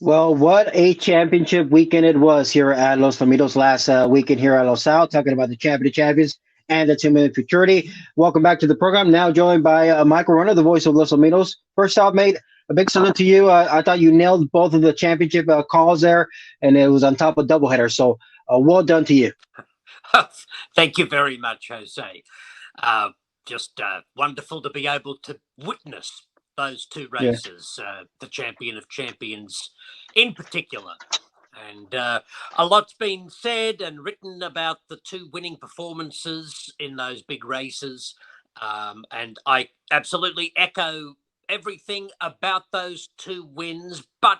Well, what a championship weekend it was here at Los Alamitos last weekend here at Los Al, talking about the champion of champions and the 2 million futurity. Welcome back to the program. Now joined by Michael Runner, the voice of Los Alamitos. First off, mate, a big salute to you. I thought you nailed both of the championship calls there, and it was on top of doubleheader. So well done to you. Thank you very much, Jose. Just wonderful to be able to witness those two races, the champion of champions in particular. And a lot's been said and written about the two winning performances in those big races. And I absolutely echo everything about those two wins. But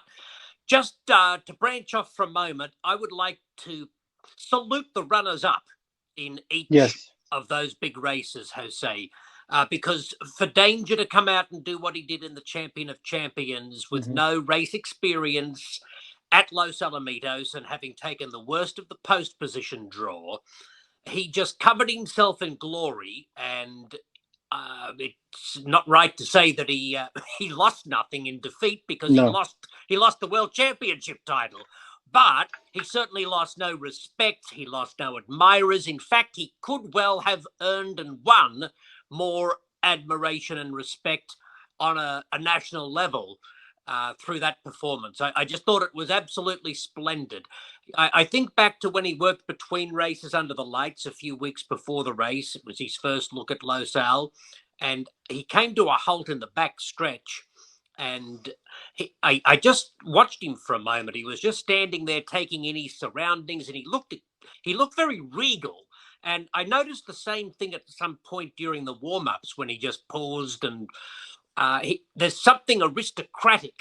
just to branch off for a moment, I would like to salute the runners-up in each of those big races, Jose. Because for Danger to come out and do what he did in the Champion of Champions with no race experience at Los Alamitos and having taken the worst of the post position draw, he just covered himself in glory. And it's not right to say that he lost nothing in defeat, because he lost the World Championship title. But he certainly lost no respect. He lost no admirers. In fact, he could well have earned and won more admiration and respect on a national level through that performance. I just thought it was absolutely splendid. I think back to when he worked between races under the lights a few weeks before the race. It was his first look at Los Al, and he came to a halt in the back stretch. And I just watched him for a moment. He was just standing there taking in his surroundings, and he looked very regal. And I noticed the same thing at some point during the warm-ups when he just paused, and there's something aristocratic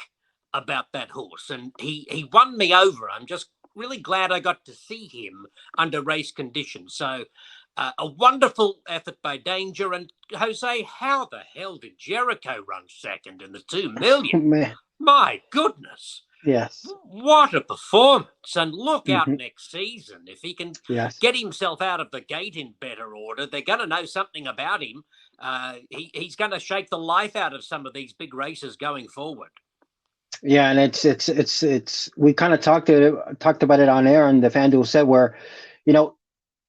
about that horse, and he won me over. I'm just really glad I got to see him under race conditions. So a wonderful effort by Danger. And Jose, how the hell did Jericho run second in the 2 million? Man. My goodness. Yes. What a performance. And look out next season. If he can get himself out of the gate in better order, they're going to know something about him. He's going to shake the life out of some of these big races going forward. Yeah, and it's we kind of talked about it on air on the FanDuel set, where,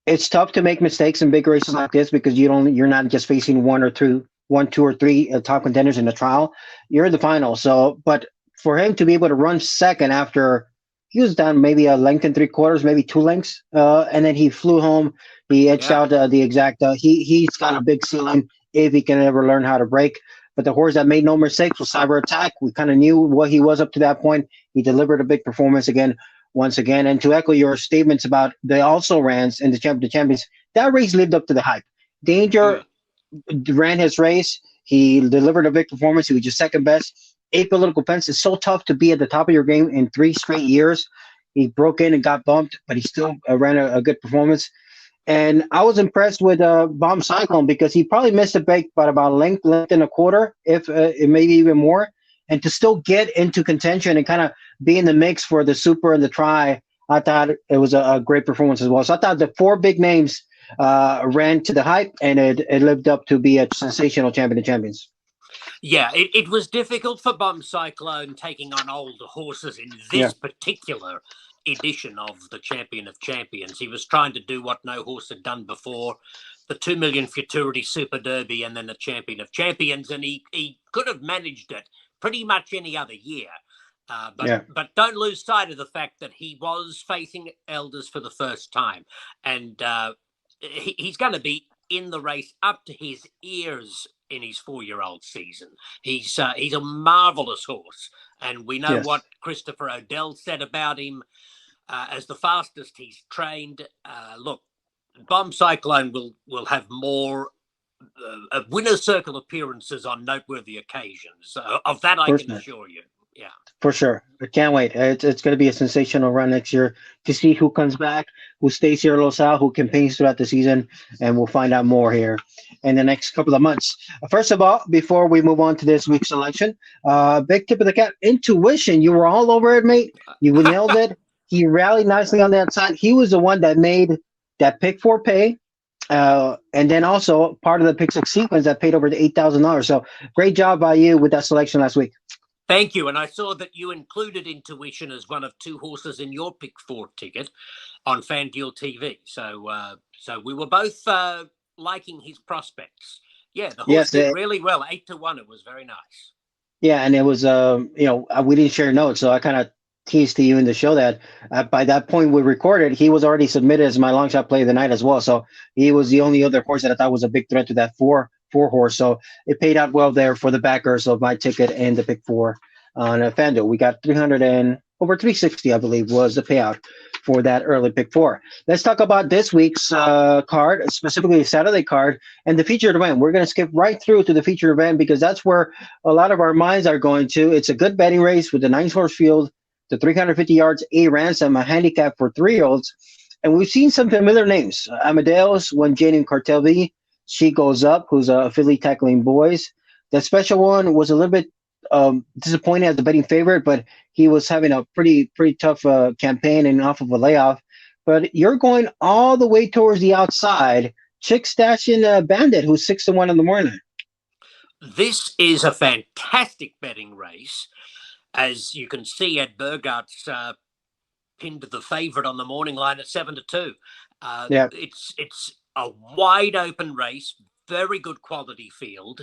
it's tough to make mistakes in big races like this, because you're not just facing one, two, or three top contenders in the trial. You're in the final. So, but for him to be able to run second after he was down maybe a length and 3/4, maybe 2 lengths, and then he flew home. He edged out the exact. He's got a big ceiling if he can ever learn how to break. But the horse that made no mistakes was Cyber Attack. We kind of knew what he was up to that point. He delivered a big performance once again. And to echo your statements about the also rans in the Champion of Champions, that race lived up to the hype. Danger ran his race. He delivered a big performance. He was just second best. 8 political pence. It's so tough to be at the top of your game in 3 straight years. He broke in and got bumped, but he still ran a good performance. And I was impressed with Bomb Cyclone, because he probably missed a break by about a length and a quarter, if maybe even more. And to still get into contention and kind of be in the mix for the Super and the Tri, I thought it was a great performance as well. So I thought the 4 big names ran to the hype, and it lived up to be a sensational Champion of Champions. Yeah, it was difficult for Bomb Cyclone taking on older horses in this particular edition of the Champion of Champions. He was trying to do what no horse had done before, the 2 million futurity Super Derby and then the Champion of Champions, and he could have managed it pretty much any other year. But don't lose sight of the fact that he was facing elders for the first time, and he's going to be in the race up to his ears in his 4-year-old season. He's a marvelous horse, and we know what Christopher Odell said about him as the fastest he's trained. Look, Bomb Cyclone will have more winner's circle appearances on noteworthy occasions. Of that, I can assure you. Yeah, for sure. I can't wait. It's going to be a sensational run next year to see who comes back, who stays here at Los Al, who campaigns throughout the season, and we'll find out more here in the next couple of months. First of all, before we move on to this week's selection, big tip of the cap, Intuition. You were all over it, mate. You nailed it. He rallied nicely on that side. He was the one that made that pick 4 pay. And then also part of the pick 6 sequence that paid over the $8,000. So great job by you with that selection last week. Thank you. And I saw that you included Intuition as one of two horses in your pick four ticket on FanDuel TV. So we were both liking his prospects. Yeah, the horse Yes, did really well. 8-1. It was very nice. yeah, and it was we didn't share notes, so I kind of teased to you in the show that by that point we recorded, he was already submitted as my long shot play of the night as well. So he was the only other horse that I thought was a big threat to that four horse. So it paid out well there for the backers of my ticket and the pick four on FanDuel. We got 300 and over 360, I believe, was the payout for that early pick four. Let's talk about this week's card, specifically the Saturday card and the featured event. We're going to skip right through to the featured event because that's where a lot of our minds are going to. It's a good betting race with the 9-horse field, the 350 yards, a ransom, a handicap for 3-year-olds. And we've seen some familiar names. Amadeus, one Jane in Cartel V. She Goes Up, who's a filly tackling boys. The special one was a little bit disappointing as the betting favorite, but he was having a pretty tough campaign and off of a layoff. But you're going all the way towards the outside. Chick Stash in Bandit, who's 6-1 in the morning. This is a fantastic betting race. As you can see, Ed Burgart's pinned the favourite on the morning line at 7-2. It's a wide open race, very good quality field,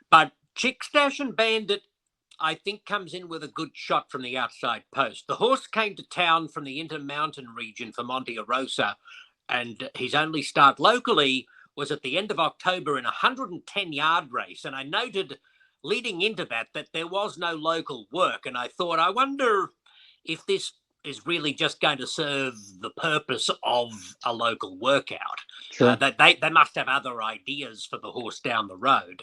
but Chick Stash and Bandit, I think, comes in with a good shot from the outside post. The horse came to town from the Intermountain region for Monte Rosa, and his only start locally was at the end of October in a 110-yard race. And I noted leading into that there was no local work. And I thought, I wonder if this is really just going to serve the purpose of a local workout. Sure. That they must have other ideas for the horse down the road.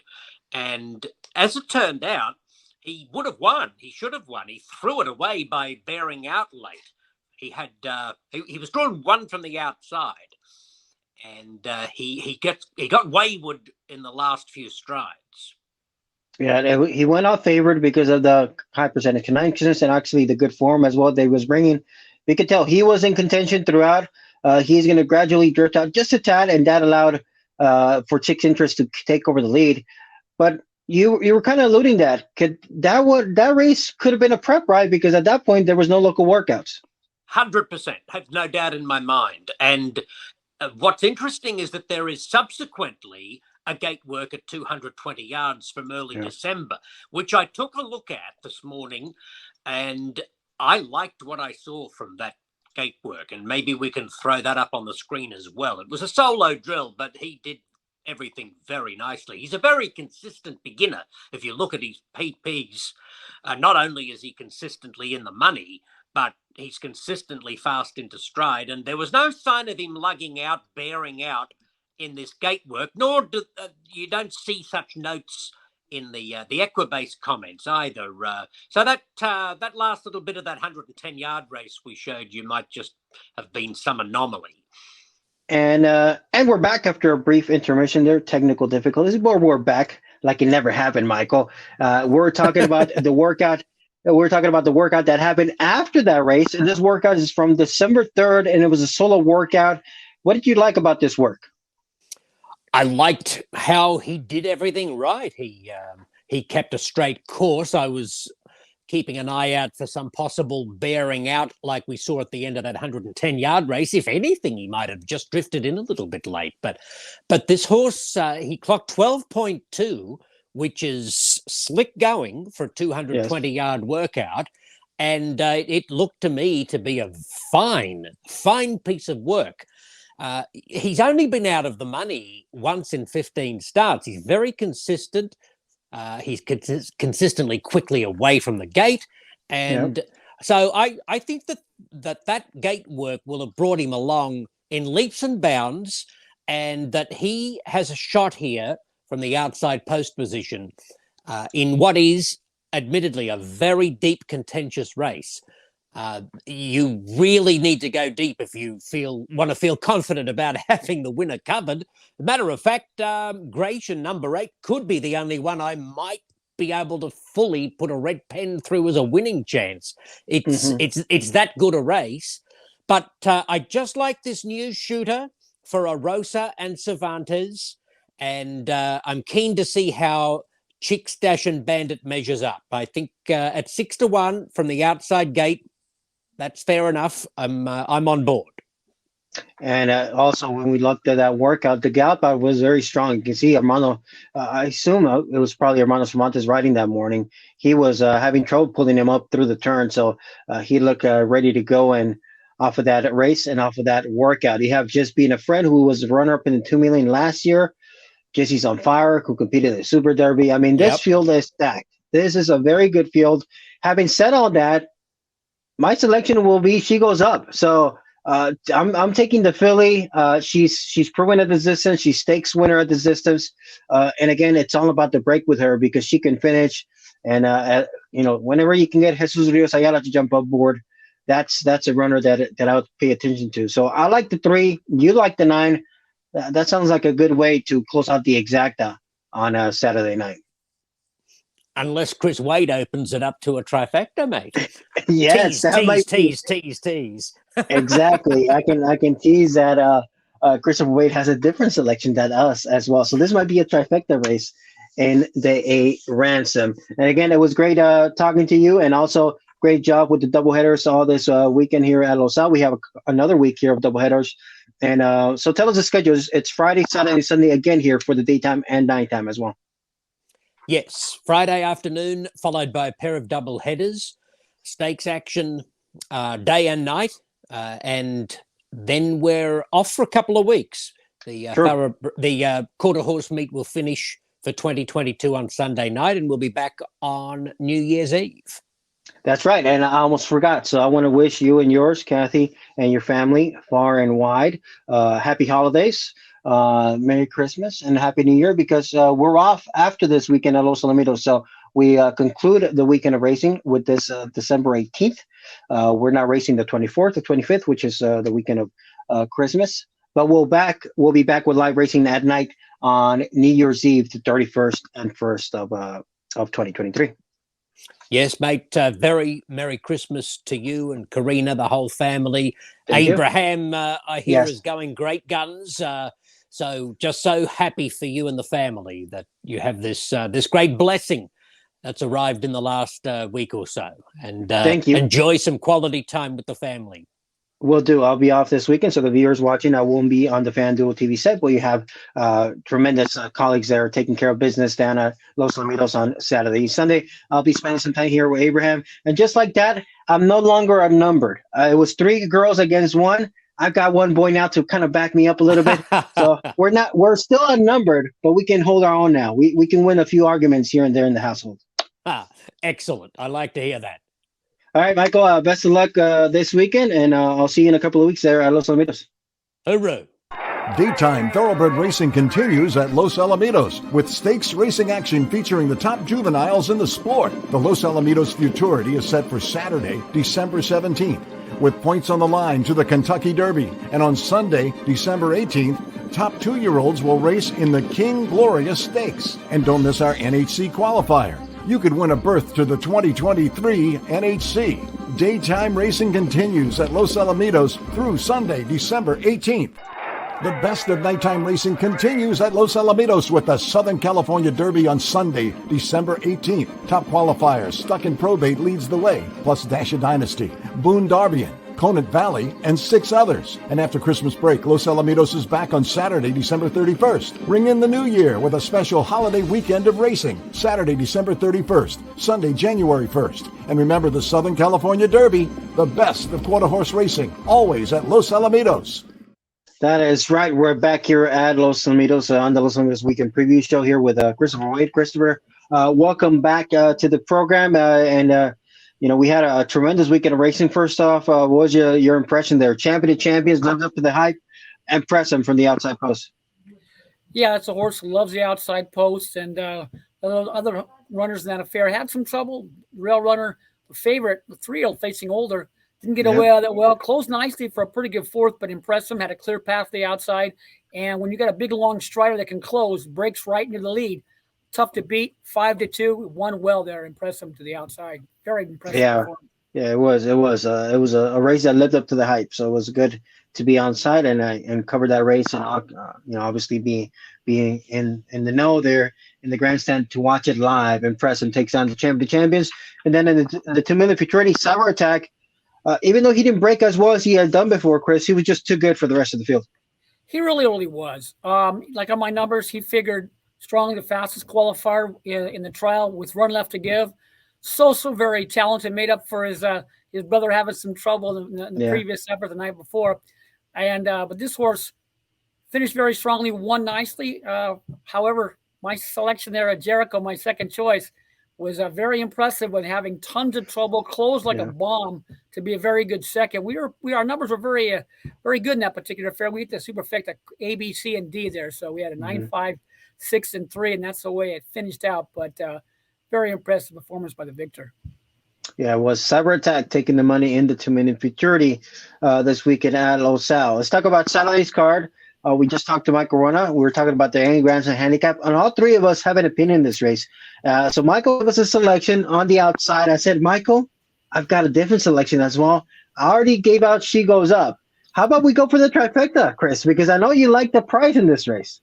And as it turned out, he would have won. He should have won. He threw it away by bearing out late. He had he was drawn one from the outside, and he got wayward in the last few strides. Yeah, he went out favored because of the high percentage connections and actually the good form as well they was bringing. We could tell he was in contention throughout. He's going to gradually drift out just a tad, and that allowed for Chick's interest to take over the lead. But you were kind of alluding that that race could have been a prep ride because at that point there was no local workouts. 100%, have no doubt in my mind. And what's interesting is that there is subsequently a gate work at 220 yards from early December, which I took a look at this morning, and I liked what I saw from that gate work. And maybe we can throw that up on the screen as well. It was a solo drill, but he did everything very nicely. He's a very consistent beginner. If you look at his PPs, not only is he consistently in the money, but he's consistently fast into stride. And there was no sign of him lugging out, bearing out in this gate work, nor you don't see such notes in the Equibase comments either. So that last little bit of that 110-yard race we showed you might just have been some anomaly. And we're back after a brief intermission there, technical difficulties, but we're back like it never happened, Michael. We're talking about the workout. We're talking about the workout that happened after that race. And this workout is from December 3rd, and it was a solo workout. What did you like about this work? I liked how he did everything right. He kept a straight course. I was keeping an eye out for some possible bearing out like we saw at the end of that 110-yard race. If anything, he might have just drifted in a little bit late. But this horse, he clocked 12.2, which is slick going for a 220-yard workout. And it looked to me to be a fine piece of work. He's only been out of the money once in 15 starts. He's very consistent. He's consistently quickly away from the gate. And so I think that gate work will have brought him along in leaps and bounds, and that he has a shot here from the outside post position in what is admittedly a very deep, contentious race. You really need to go deep if you want to feel confident about having the winner covered. As a matter of fact, Gratian number 8 could be the only one I might be able to fully put a red pen through as a winning chance. It's that good a race. But I just like this new shooter for Arosa and Cervantes, and I'm keen to see how Chicks Dash and Bandit measures up. I think at 6-1 from the outside gate, that's fair enough. I'm on board. And also, when we looked at that workout, the gallop out was very strong. You can see Armando, I assume it was probably Armando Cervantes riding that morning. He was having trouble pulling him up through the turn. So he looked ready to go. And off of that race and off of that workout, you have Just Being a Friend, who was a runner-up in the 2 million last year. Jesse's on Fire, who competed in the Super Derby. I mean, this field is stacked. This is a very good field. Having said all that, my selection will be She Goes Up. So I'm taking the filly. She's proven at this distance. She's stakes winner at this distance. And again, it's all about the break with her because she can finish. And whenever you can get Jesus Rios Ayala to jump up board, that's a runner that I would pay attention to. So I like the 3. You like the 9. That sounds like a good way to close out the exacta on Saturday night. Unless Chris Wade opens it up to a trifecta, mate. Yes, tease. Exactly. I can tease that Christopher Wade has a different selection than us as well. So this might be a trifecta race in the A Ransom. And again, it was great talking to you, and also great job with the doubleheaders all this weekend here at Los Al. We have another week here of doubleheaders. And so tell us the schedule. It's Friday, Saturday, Sunday again here for the daytime and nighttime as well. Yes, Friday afternoon, followed by a pair of double headers, stakes action day and night, and then we're off for a couple of weeks. The quarter horse meet will finish for 2022 on Sunday night, and we'll be back on New Year's Eve. That's right, and I almost forgot. So I want to wish you and yours, Kathy, and your family far and wide, happy holidays. Merry Christmas and Happy New Year, because we're off after this weekend at Los Alamitos. So we conclude the weekend of racing with this December 18th. We're not racing the 24th, the 25th, which is the weekend of Christmas. But we'll be back with live racing at night on New Year's Eve, the 31st and 1st of 2023. Yes, mate. Very Merry Christmas to you and Karina, the whole family. Thank Abraham, I hear, is going great guns. So just so happy for you and the family that you have this great blessing that's arrived in the last week or so. And thank you. Enjoy some quality time with the family. Will do. I'll be off this weekend, so the viewers watching, I won't be on the FanDuel TV set, but you have tremendous colleagues there taking care of business down at Los Alamitos on Saturday. Sunday, I'll be spending some time here with Abraham. And just like that, I'm no longer unnumbered. It was 3 girls against 1. I've got 1 boy now to kind of back me up a little bit. So we're still unnumbered, but we can hold our own now. We can win a few arguments here and there in the household. Excellent. I like to hear that. All right, Michael, best of luck this weekend, and I'll see you in a couple of weeks there at Los Alamitos. Hooroo. Daytime thoroughbred racing continues at Los Alamitos with stakes racing action featuring the top juveniles in the sport. The Los Alamitos Futurity is set for Saturday, December 17th, with points on the line to the Kentucky Derby. And on Sunday, December 18th, top 2-year-olds will race in the King Gloria Stakes. And don't miss our NHC qualifier. You could win a berth to the 2023 NHC. Daytime racing continues at Los Alamitos through Sunday, December 18th. The best of nighttime racing continues at Los Alamitos with the Southern California Derby on Sunday, December 18th. Top qualifiers, Stuck in Probate leads the way, plus Dash of Dynasty, Boone Darbian, Conant Valley, and 6 others. And after Christmas break, Los Alamitos is back on Saturday, December 31st. Ring in the new year with a special holiday weekend of racing, Saturday, December 31st, Sunday, January 1st. And remember the Southern California Derby, the best of quarter horse racing, always at Los Alamitos. That is right. We're back here at Los Alamitos on the Los Alamitos Weekend Preview Show here with Christopher Wade. Christopher, welcome back to the program. We had a tremendous weekend of racing. First off, what was your impression there? Champion of Champions, lived up to the hype. Empressum from the outside post. Yeah, it's a horse who loves the outside post, and other runners in that affair had some trouble. Rail Runner, the favorite, the 3-year-old facing older, didn't get away that well. Closed nicely for a pretty good 4th, but Empressum had a clear path to the outside. And when you got a big, long strider that can close, breaks right into the lead. Tough to beat, 5-2. Won well there, Empressum to the outside. Very impressive. Yeah. Performance. Yeah, it was. It was a race that lived up to the hype. So it was good to be on site and cover that race and obviously being in the know there in the grandstand to watch it live. Impressive takes down the champion of champions, and then in the 2 minute futurity cyber attack. Even though he didn't break as well as he had done before, Chris, he was just too good for the rest of the field. He really was. Like on my numbers, he figured strongly the fastest qualifier in the trial with run left to give. So very talented, made up for his brother having some trouble in the previous effort the night before. And but this horse finished very strongly, won nicely. However, my selection there at Jericho, my second choice, was very impressive with having tons of trouble, closed like a bomb to be a very good second. Our numbers were very good in that particular affair. We hit the superfecta A, B, C, and D there. So we had a 9, 5, 6, and 3, and that's the way it finished out. But very impressive performance by the victor. Yeah, it was Cyber Attack taking the money in the 2 minute futurity this weekend at Los Al. Let's talk about Saturday's card. We just talked to Michael Rona. We were talking about the Annie Grandson handicap, and all three of us have an opinion in this race. So Michael gave us a selection on the outside. I said, Michael, I've got a different selection as well. I already gave out She Goes Up. How about we go for the trifecta, Chris? Because I know you like the prize in this race.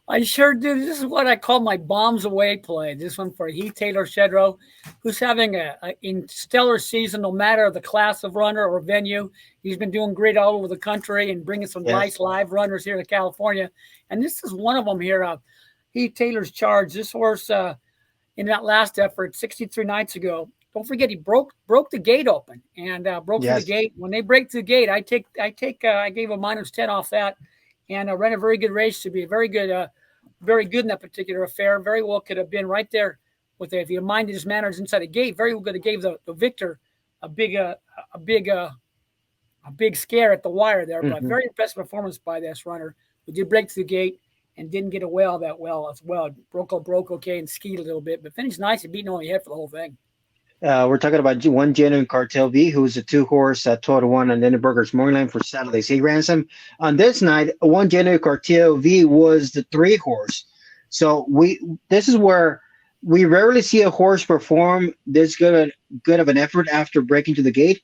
I sure do. This is what I call my bombs away play. This one for Heath Taylor Shedrow, who's having a stellar season, no matter the class of runner or venue. He's been doing great all over the country and bringing some nice live runners here to California. And this is one of them here. Heath Taylor's Charge. This horse in that last effort 63 nights ago. Don't forget he broke the gate open and broke through the gate. When they break through the gate, I gave a -10 off that, and ran a very good race to be very good in that particular affair. Very well could have been right there with it. If you minded his manners inside the gate, very well could have gave the victor a big scare at the wire there. But very impressive performance by this runner who did break through the gate and didn't get away all that well as well. Broke okay and skied a little bit, but finished nice and beating only head for the whole thing. We're talking about one genuine Cartel V, who's a 2-horse at 12-1 on Lindenberger's morning line for Saturdays. He ran some on this night. One genuine Cartel V was the 3-horse. So this is where we rarely see a horse perform this good of an effort after breaking to the gate.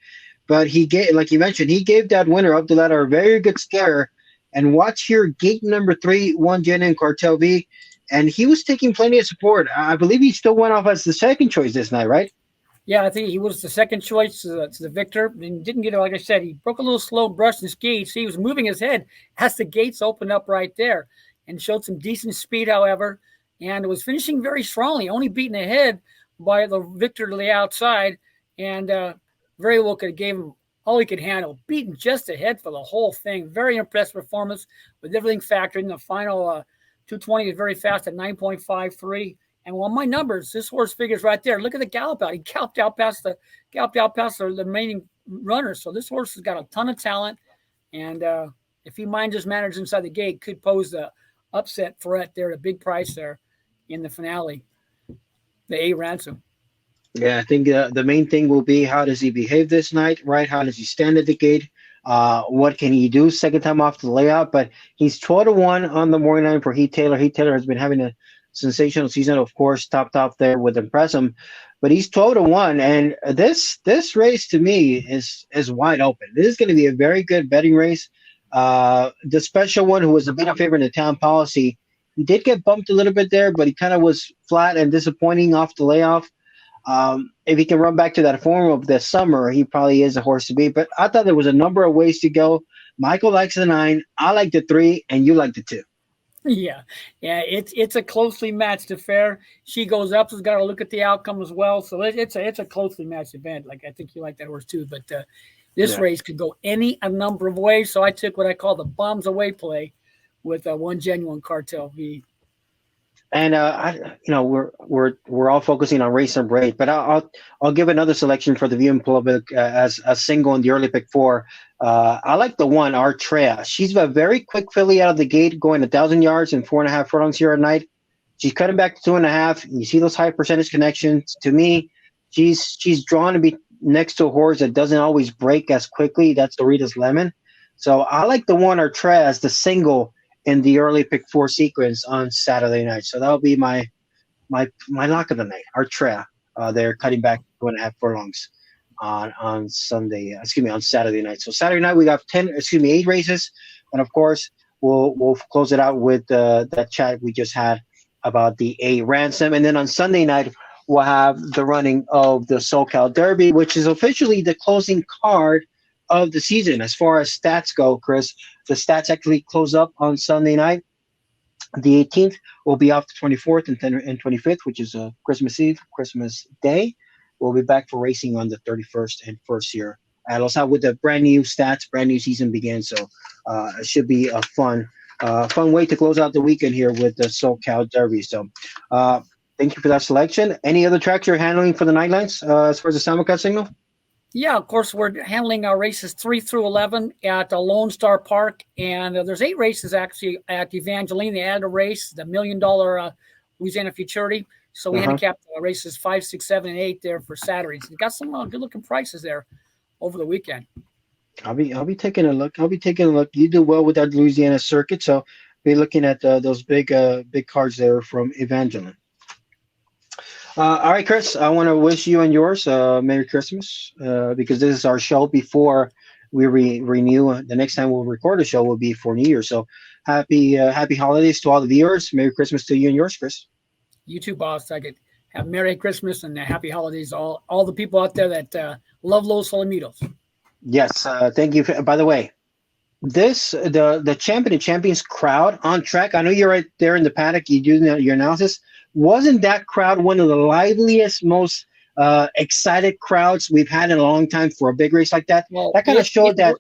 But he gave, like you mentioned, he gave that winner up the ladder a very good scare. And watch here, gate number 3, one genuine Cartel V, and he was taking plenty of support. I believe he still went off as the second choice this night, right? Yeah, I think he was the second choice to the victor. And didn't get it, like I said, he broke a little slow brush and skied. So he was moving his head as the gates opened up right there and showed some decent speed, however, and was finishing very strongly, only beaten ahead by the victor to the outside, and very well could have gave him all he could handle, beaten just ahead for the whole thing. Very impressive performance with everything factored in. The final 220 is very fast at 9.53. And on my numbers, this horse figures right there. Look at the gallop out. He galloped out past the remaining runners. So this horse has got a ton of talent. And if he minds his manners inside the gate, could pose the upset threat there, a big price there in the finale, the A ransom. Yeah, I think the main thing will be how does he behave this night, right? How does he stand at the gate? What can he do second time off the layout? But he's 12-1 on the morning line for Heath Taylor. Heath Taylor has been having a sensational season, of course, topped off there with Impressum, but he's 12-1, and this race to me is wide open. This is going to be a very good betting race. The special one, who was a bit of favorite in the Town Policy, he did get bumped a little bit there, but he kind of was flat and disappointing off the layoff. If he can run back to that form of the summer, he probably is a horse to beat. But I thought there was a number of ways to go. Michael likes the 9, I like the 3, and you like the 2. Yeah, it's a closely matched affair. She Goes Up has got to look at the outcome as well. So it's a closely matched event. Like I think you like that horse too. But this race could go a number of ways. So I took what I call the bombs away play with one genuine Cartel V. And we're all focusing on race number 8, but I'll give another selection for the viewing public as a single in the early pick 4. I like the 1, Artrea. She's a very quick filly out of the gate, going 1,000 yards and 4.5 furlongs here at night. She's cutting back to 2.5. You see those high percentage connections. To me, she's drawn to be next to a horse that doesn't always break as quickly. That's Doritos Lemon. So I like the 1, Artrea, as the single in the early pick 4 sequence on Saturday night. So that'll be my lock of the night, Artrea. They're cutting back 2.5 furlongs. on Sunday. Excuse me, on Saturday night. So Saturday night we got 8 races, and of course we'll close it out with that chat we just had about the A ransom, and then on Sunday night we'll have the running of the SoCal Derby, which is officially the closing card of the season as far as stats go. Chris, the stats actually close up on Sunday night. The 18th will be off the 24th and 25th, which is Christmas Eve, Christmas Day. We'll be back for racing on the 31st and 1st here at Los Alamitos with the brand new stats, brand new season begins. So it should be a fun way to close out the weekend here with the SoCal Derby. So thank you for that selection. Any other tracks you're handling for the Nightlines as far as the simulcast signal? Yeah, of course, we're handling our races 3 through 11 at Lone Star Park. And there's 8 races actually at Evangeline. They added a race, the $1 million Louisiana Futurity. So we handicapped races 5, 6, 7, and 8 there for Saturdays. We got some good-looking prices there over the weekend. I'll be taking a look. You do well with that Louisiana circuit, so be looking at those big cards there from Evangeline. All right, Chris, I want to wish you and yours Merry Christmas because this is our show before we renew. The next time we'll record a show will be for New Year. So happy holidays to all the viewers. Merry Christmas to you and yours, Chris. You too, boss. I could have Merry Christmas and happy holidays to all the people out there that love Los Alamitos. Yes, thank you. By the way, the champions crowd on track. I know you're right there in the paddock. You do your analysis. Wasn't that crowd one of the liveliest, most excited crowds we've had in a long time for a big race like that? Well, that kind of showed that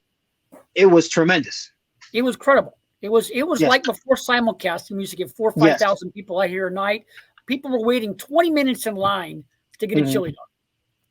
it was tremendous. It was credible. It was yes. Like before simulcast. We used to get 4,000 or 5,000 people out here a night. People were waiting 20 minutes in line to get a chili dog.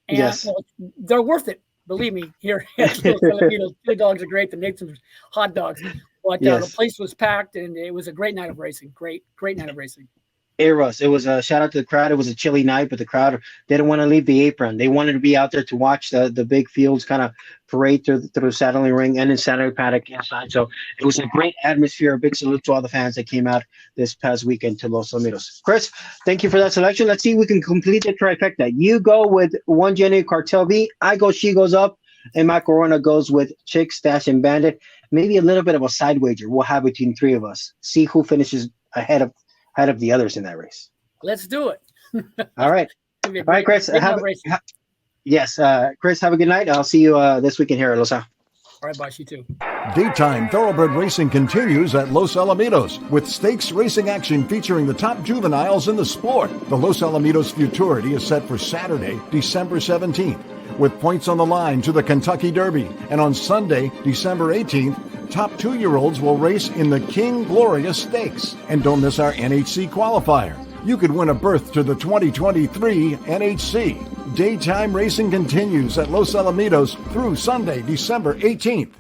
And well, they're worth it. Believe me, here at chili dogs are great. The Nathan's hot dogs. But the place was packed, and it was a great night of racing. Great night of racing. It was a shout out to the crowd. It was a chilly night, but the crowd, they didn't want to leave the apron. They wanted to be out there to watch the big fields kind of parade through Saturday Ring and in Saturday Paddock inside. So it was a great atmosphere. A big salute to all the fans that came out this past weekend to Los Alamitos. Chris, thank you for that selection. Let's see if we can complete the trifecta. You go with One Jenny Cartel B. I go She Goes Up. And my Corona goes with Chick, Stash, and Bandit. Maybe a little bit of a side wager we'll have between 3 of us. See who finishes ahead of the others in that race. Let's do it. All right. All right, Chris. Chris, have a good night. I'll see you this weekend here at Los Alamitos. All right, boss. You too. Daytime thoroughbred racing continues at Los Alamitos with stakes racing action featuring the top juveniles in the sport. The Los Alamitos Futurity is set for Saturday, December 17th, with points on the line to the Kentucky Derby. And on Sunday, December 18th, top 2-year-olds will race in the King Gloria Stakes. And don't miss our NHC qualifier. You could win a berth to the 2023 NHC. Daytime racing continues at Los Alamitos through Sunday, December 18th.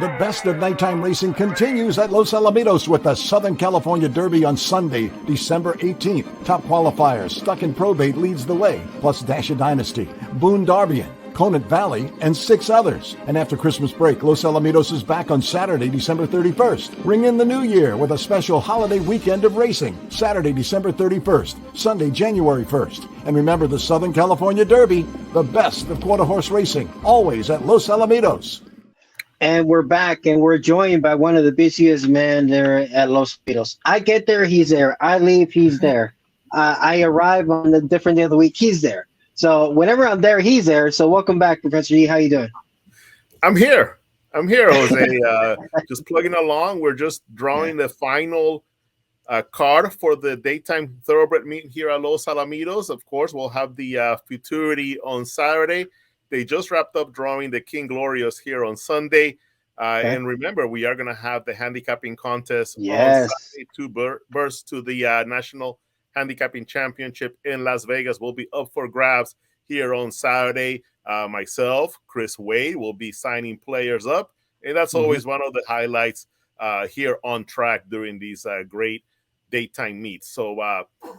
The best of nighttime racing continues at Los Alamitos with the Southern California Derby on Sunday, December 18th. Top qualifiers, Stuck in Probate leads the way, plus Dasher Dynasty, Boone Darbian, Conant Valley, and 6 others. And after Christmas break, Los Alamitos is back on Saturday, December 31st. Ring in the new year with a special holiday weekend of racing, Saturday, December 31st, Sunday, January 1st. And remember the Southern California Derby, the best of quarter horse racing, always at Los Alamitos. And we're back, and we're joined by one of the busiest men there at Los Alamitos. I get there, he's there. I leave, he's there. I arrive on a different day of the week, he's there. So whenever I'm there, he's there. So welcome back, Professor E. How you doing? I'm here, Jose. Just plugging along. We're just drawing the final card for the daytime thoroughbred meeting here at Los Alamitos. Of course, we'll have the Futurity on Saturday. They just wrapped up drawing the King Glorious here on Sunday. And remember, we are going to have the handicapping contest on Saturday. 2 berths to the National Handicapping Championship in Las Vegas will be up for grabs here on Saturday. Myself, Chris Wade, will be signing players up. And that's always one of the highlights here on track during these great daytime meets. So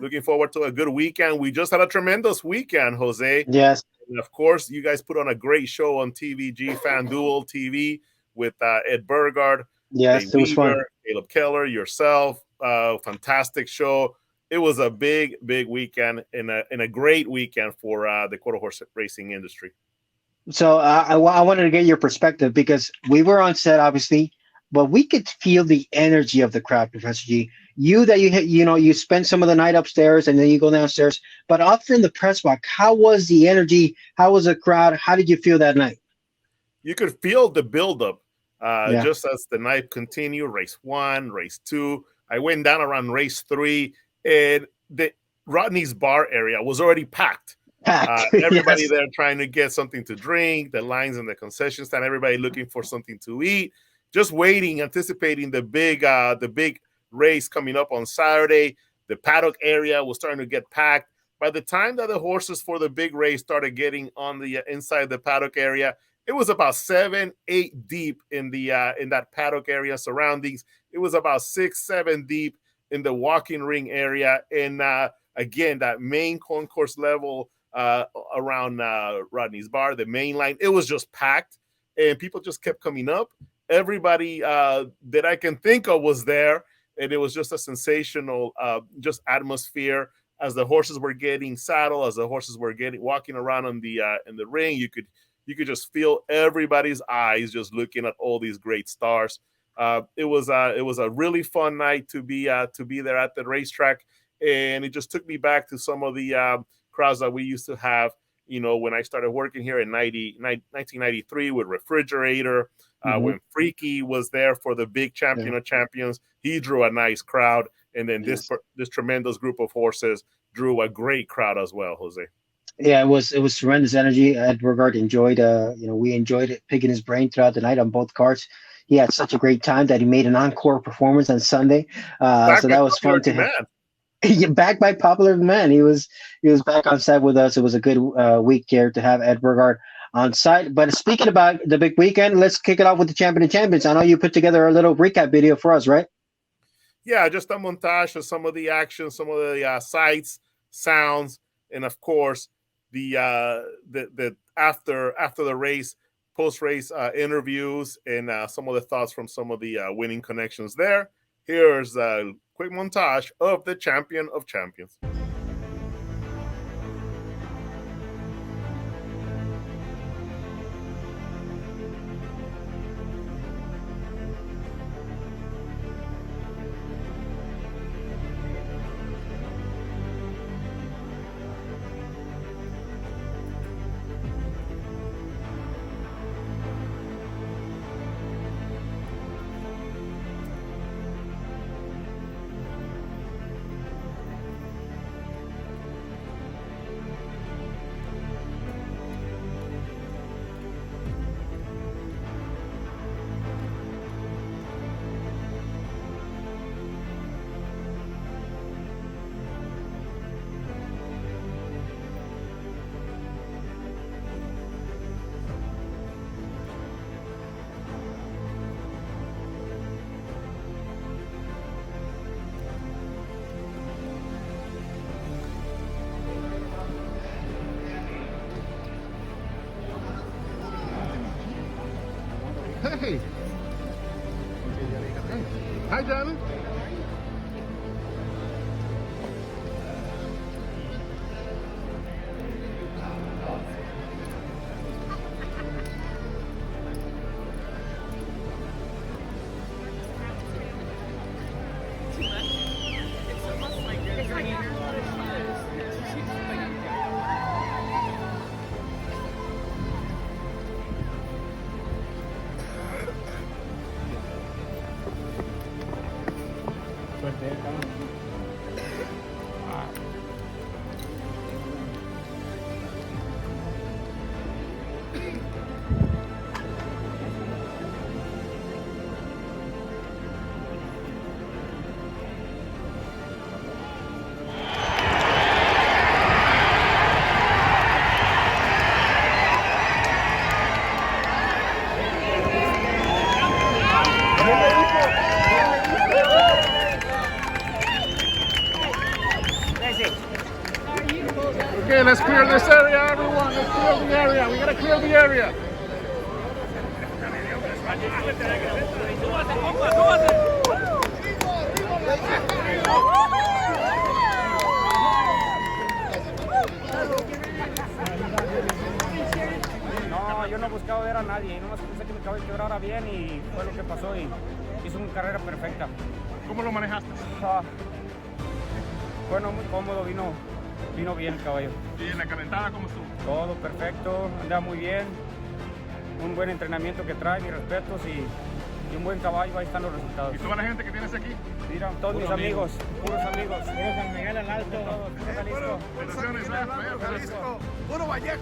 looking forward to a good weekend. We just had a tremendous weekend, Jose. Yes. And of course, you guys put on a great show on TVG, FanDuel TV with Ed Burgard. Yes, it was fun. Caleb Keller, yourself. Fantastic show. It was a big weekend and a great weekend for the quarter horse racing industry. So I wanted to get your perspective because we were on set, obviously, but we could feel the energy of the crowd, Professor G. You that you spend some of the night upstairs and then you go downstairs, but up from the press box, how was the energy? How was the crowd? How did you feel that night? You could feel the buildup Yeah. just as the night continued. Race 1, race 2. I went down around race 3, and the Rodney's bar area was already packed. Everybody Yes. there trying to get something to drink, the lines in the concession stand, everybody looking for something to eat, just waiting, anticipating the big race coming up on Saturday. The paddock area was starting to get packed. By the time that the horses for the big race started getting on the inside the paddock area, it was about 7, 8 deep in that paddock area surroundings. It was about 6, 7 deep in the walking ring area, and again, that main concourse level around Rodney's bar, the main line, it was just packed, and people just kept coming up. Everybody that I can think of was there, and it was just a sensational just atmosphere as the horses were getting saddled, as the horses were walking around in the ring. You could just feel everybody's eyes just looking at all these great stars. It was a really fun night to be there at the racetrack, and it just took me back to some of the crowds that we used to have, when I started working here in 1993 with Refrigerator, when Freaky was there for the big Champion of Champions. He drew a nice crowd, and then this tremendous group of horses drew a great crowd as well, Jose. Yeah, it was tremendous energy. Edward enjoyed, we enjoyed it, picking his brain throughout the night on both carts. He had such a great time that he made an encore performance on Sunday. So that was fun to have. Back by popular demand. He was back on set with us. It was a good week here to have Ed Burgard on site. But speaking about the big weekend, let's kick it off with the Champion of Champions. I know you put together a little recap video for us, right? Yeah, just a montage of some of the action, some of the sights, sounds, and of course the after the race, post-race interviews, and some of the thoughts from some of the winning connections there. Here's a quick montage of the Champion of Champions. Hey. Hi, Johnny. Okay, let's clear this area, everyone. Let's clear the area. We gotta clear the area. arriesgado ver a nadie. Y nomás pensé que mi caballo quebrara bien y fue lo que pasó y hizo una carrera perfecta. ¿Cómo lo manejaste? Bueno, muy cómodo, vino bien el caballo. ¿Y en la calentada cómo estuvo? Todo perfecto, anda muy bien. Un buen entrenamiento que trae, mis respetos y un buen caballo, ahí están los resultados. ¿Y toda la gente que tienes aquí? Mira, todos mis amigos, puros amigos. Puro San Miguel al Alto. Puro Jalisco. Felicitaciones, Jalisco. Puro Vallejo.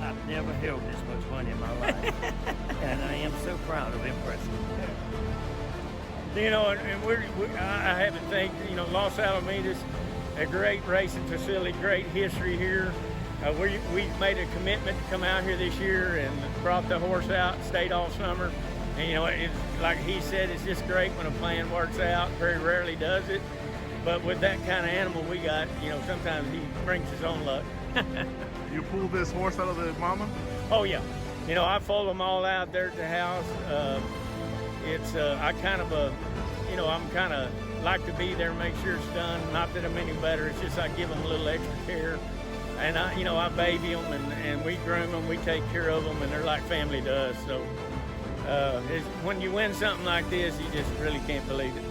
I've never held this much money in my life, and I am so proud of Empressum. You know, and I have to think, you know, Los Alamitos, a great racing facility, great history here. We made a commitment to come out here this year and brought the horse out, stayed all summer. And, you know, it's like he said, it's just great when a plan works out. Very rarely does it. But with that kind of animal we got, you know, sometimes he brings his own luck. You pulled this horse out of the mama? Oh, yeah. You know, I fold them all out there at the house. I kind of, you know, I'm kind of like to be there, make sure it's done. Not that I'm any better. It's just I give them a little extra care. And I baby them and we groom them, we take care of them, and they're like family to us. So when you win something like this, you just really can't believe it.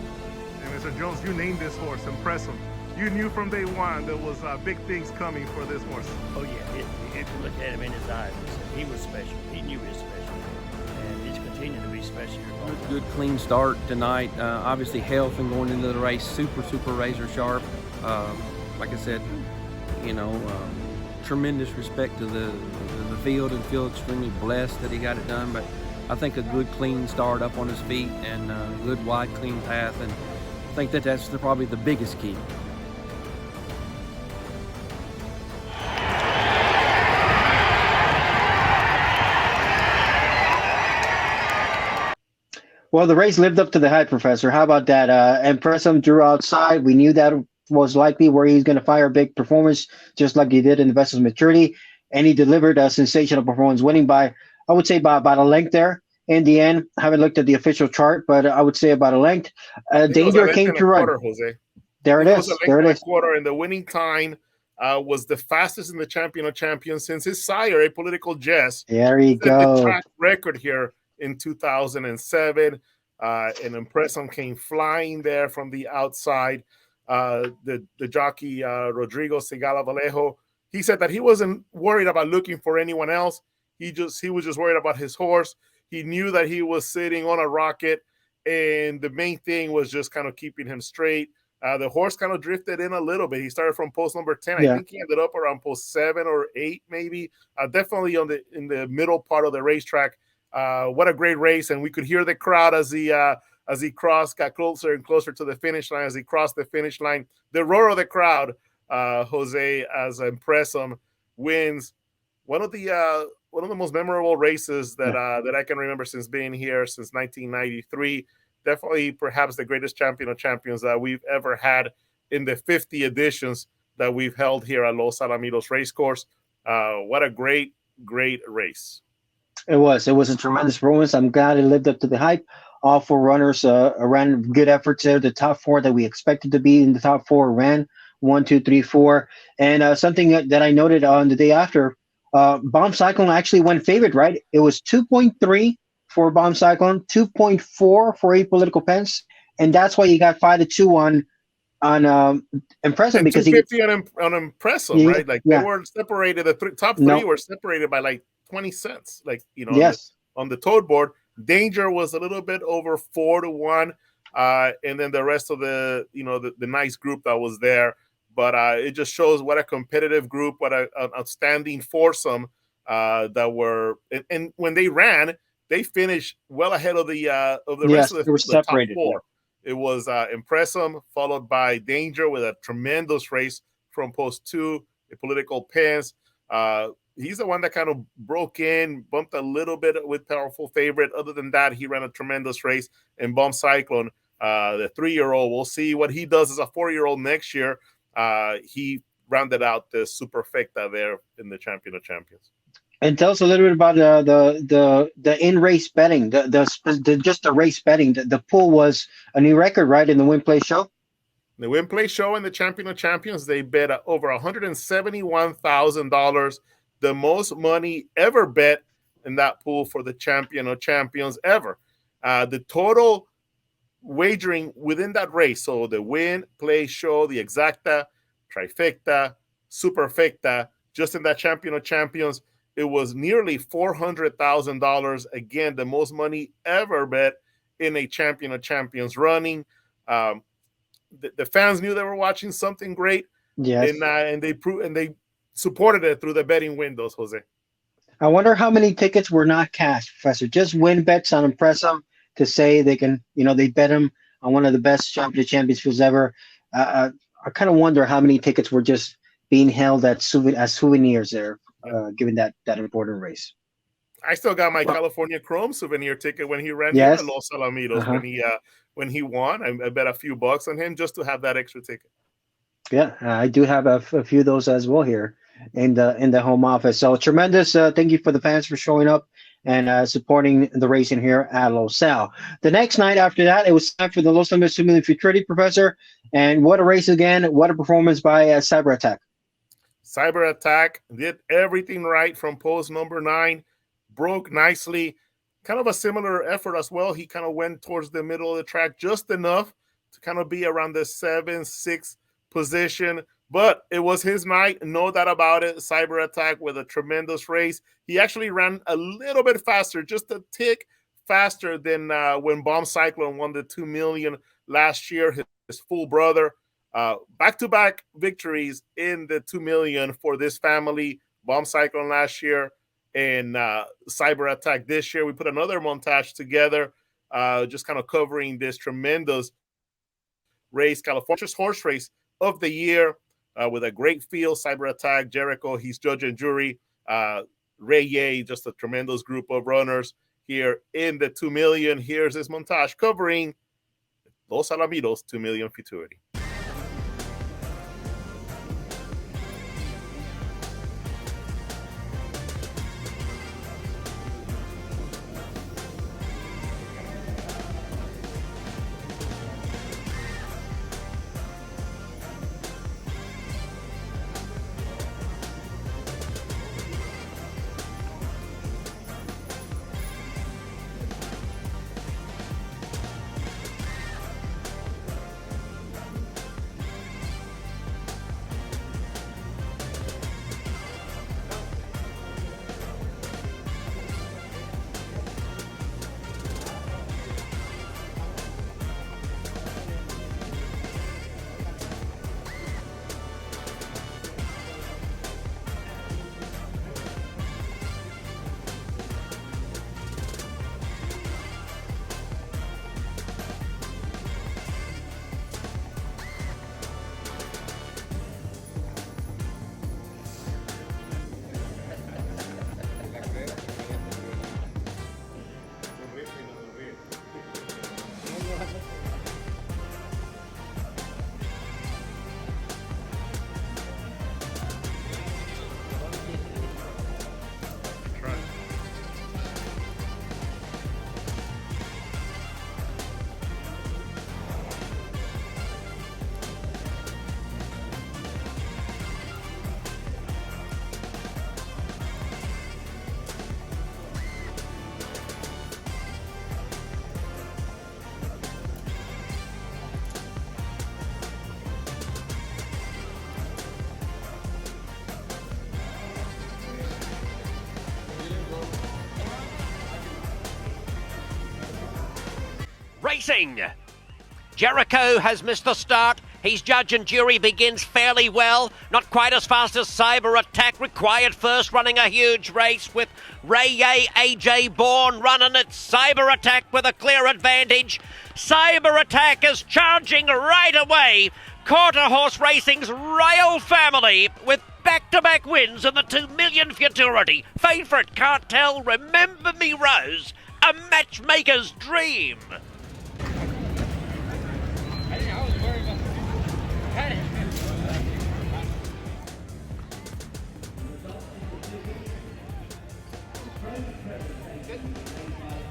And Mr. Jones, you named this horse Empressum. You knew from day one there was big things coming for this horse. Oh yeah, you could look at him in his eyes and say he was special. He knew he was special, and he's continuing to be special. Good clean start tonight. Obviously health and going into the race, super razor sharp. Like I said, you know, tremendous respect to the field and feel extremely blessed that he got it done. But I think a good clean start up on his feet and a good wide clean path, and I think that's probably the biggest key. Well, the race lived up to the hype, Professor. How about that? Empressum drew outside. We knew that was likely where he's going to fire a big performance, just like he did in the Vessel's Maturity. And he delivered a sensational performance, winning by, I would say, by about a length there. In the end, I haven't looked at the official chart, but I would say about a length. Danger came to run. Jose. There it is. There it is. Quarter, and the winning time was the fastest in the Champion of Champions since his sire, A Political Jest. There you go. The track record here in 2007. And Empressum came flying there from the outside. The jockey Rodrigo Segala Vallejo, he said that he wasn't worried about looking for anyone else. He was just worried about his horse. He knew that he was sitting on a rocket, and the main thing was just kind of keeping him straight. The horse kind of drifted in a little bit. He started from post number 10. Yeah. I think he ended up around post 7 or 8, maybe. Definitely in the middle part of the racetrack. What a great race, and we could hear the crowd as he got closer and closer to the finish line. As he crossed the finish line, the roar of the crowd, Jose, as Empressum wins one of the most memorable races that I can remember since being here since 1993. Definitely, perhaps the greatest Champion of Champions that we've ever had in the 50 editions that we've held here at Los Alamitos Racecourse. What a great race. It was a tremendous performance. I'm glad it lived up to the hype. All four runners ran good efforts there. The top four that we expected to be in the top four ran 1, 2, 3, 4. And something that I noted on the day after, Bomb Cyclone actually went favorite, right? It was 2.3 for Bomb Cyclone, 2.4 for Apolitical Pence, and that's why you got 5-2 on Empressum, because 250 on Empressum, right? Like they were separated. The top three were separated by like 20 cents, like, you know, yes, on the tote board. Danger was a little bit over 4-1, and then the rest of the nice group that was there. But it just shows what a competitive group, what an outstanding foursome that were. And when they ran, they finished well ahead of the rest of the top four. It was Empressum, followed by Danger with a tremendous race from post 2, a Political Pence. He's the one that kind of broke in, bumped a little bit with Powerful Favorite. Other than that, he ran a tremendous race. And Bomb Cyclone, the 3-year-old, we'll see what he does as a 4-year-old next year. He rounded out the Superfecta there in the Champion of Champions. And tell us a little bit about the in-race betting, just the race betting. The pool was a new record, right, in the Win Play Show? The Win Play Show and the Champion of Champions, they bet over $171,000 the most money ever bet in that pool for the champion of champions ever. The total wagering within that race, so the win, play, show, the exacta, trifecta, superfecta, just in that champion of champions, it was nearly $400,000. Again, the most money ever bet in a champion of champions running. The fans knew they were watching something great, Yes. and they supported it through the betting windows, Jose. I wonder how many tickets were not cashed, Professor. Just win bets on Empressum to say they can, they bet him on one of the best champions fields ever. I kind of wonder how many tickets were just being held as souvenirs there, given that important race. I still got my California Chrome souvenir ticket when he ran Yes. here at Los Alamitos when he won. I bet a few bucks on him just to have that extra ticket. Yeah, I do have a few of those as well here in the home office. So tremendous. Thank you for the fans for showing up and supporting the racing here at Los Al. The next night after that, it was time for the Los Alamitos 2 Million Futurity, Professor. And what a race again. What a performance by Cyber Attack. Cyber Attack did everything right from post number 9, broke nicely. Kind of a similar effort as well. He kind of went towards the middle of the track just enough to kind of be around the 7-6 position. But it was his night, no doubt about it. Cyber Attack with a tremendous race. He actually ran a little bit faster, just a tick faster than when Bomb Cyclone won the 2 million last year, his full brother. Back-to-back victories in the 2 million for this family. Bomb Cyclone last year and Cyber Attack this year. We put another montage together, just kind of covering this tremendous race, California's horse race of the year, with a great field. Cyber Attack, Jericho, he's judge and jury. Ray Ye, just a tremendous group of runners here in the 2 million. Here's this montage covering Los Alamitos 2 million futurity. Racing. Jericho has missed the start. His judge and jury begins fairly well. Not quite as fast as Cyber Attack. Required first, running a huge race with Ray Ye, AJ Bourne running at Cyber Attack with a clear advantage. Cyber Attack is charging right away. Quarter Horse Racing's Rail family with back-to-back wins in the 2 million futurity. Favourite Cartel, Remember Me Rose, a matchmaker's dream.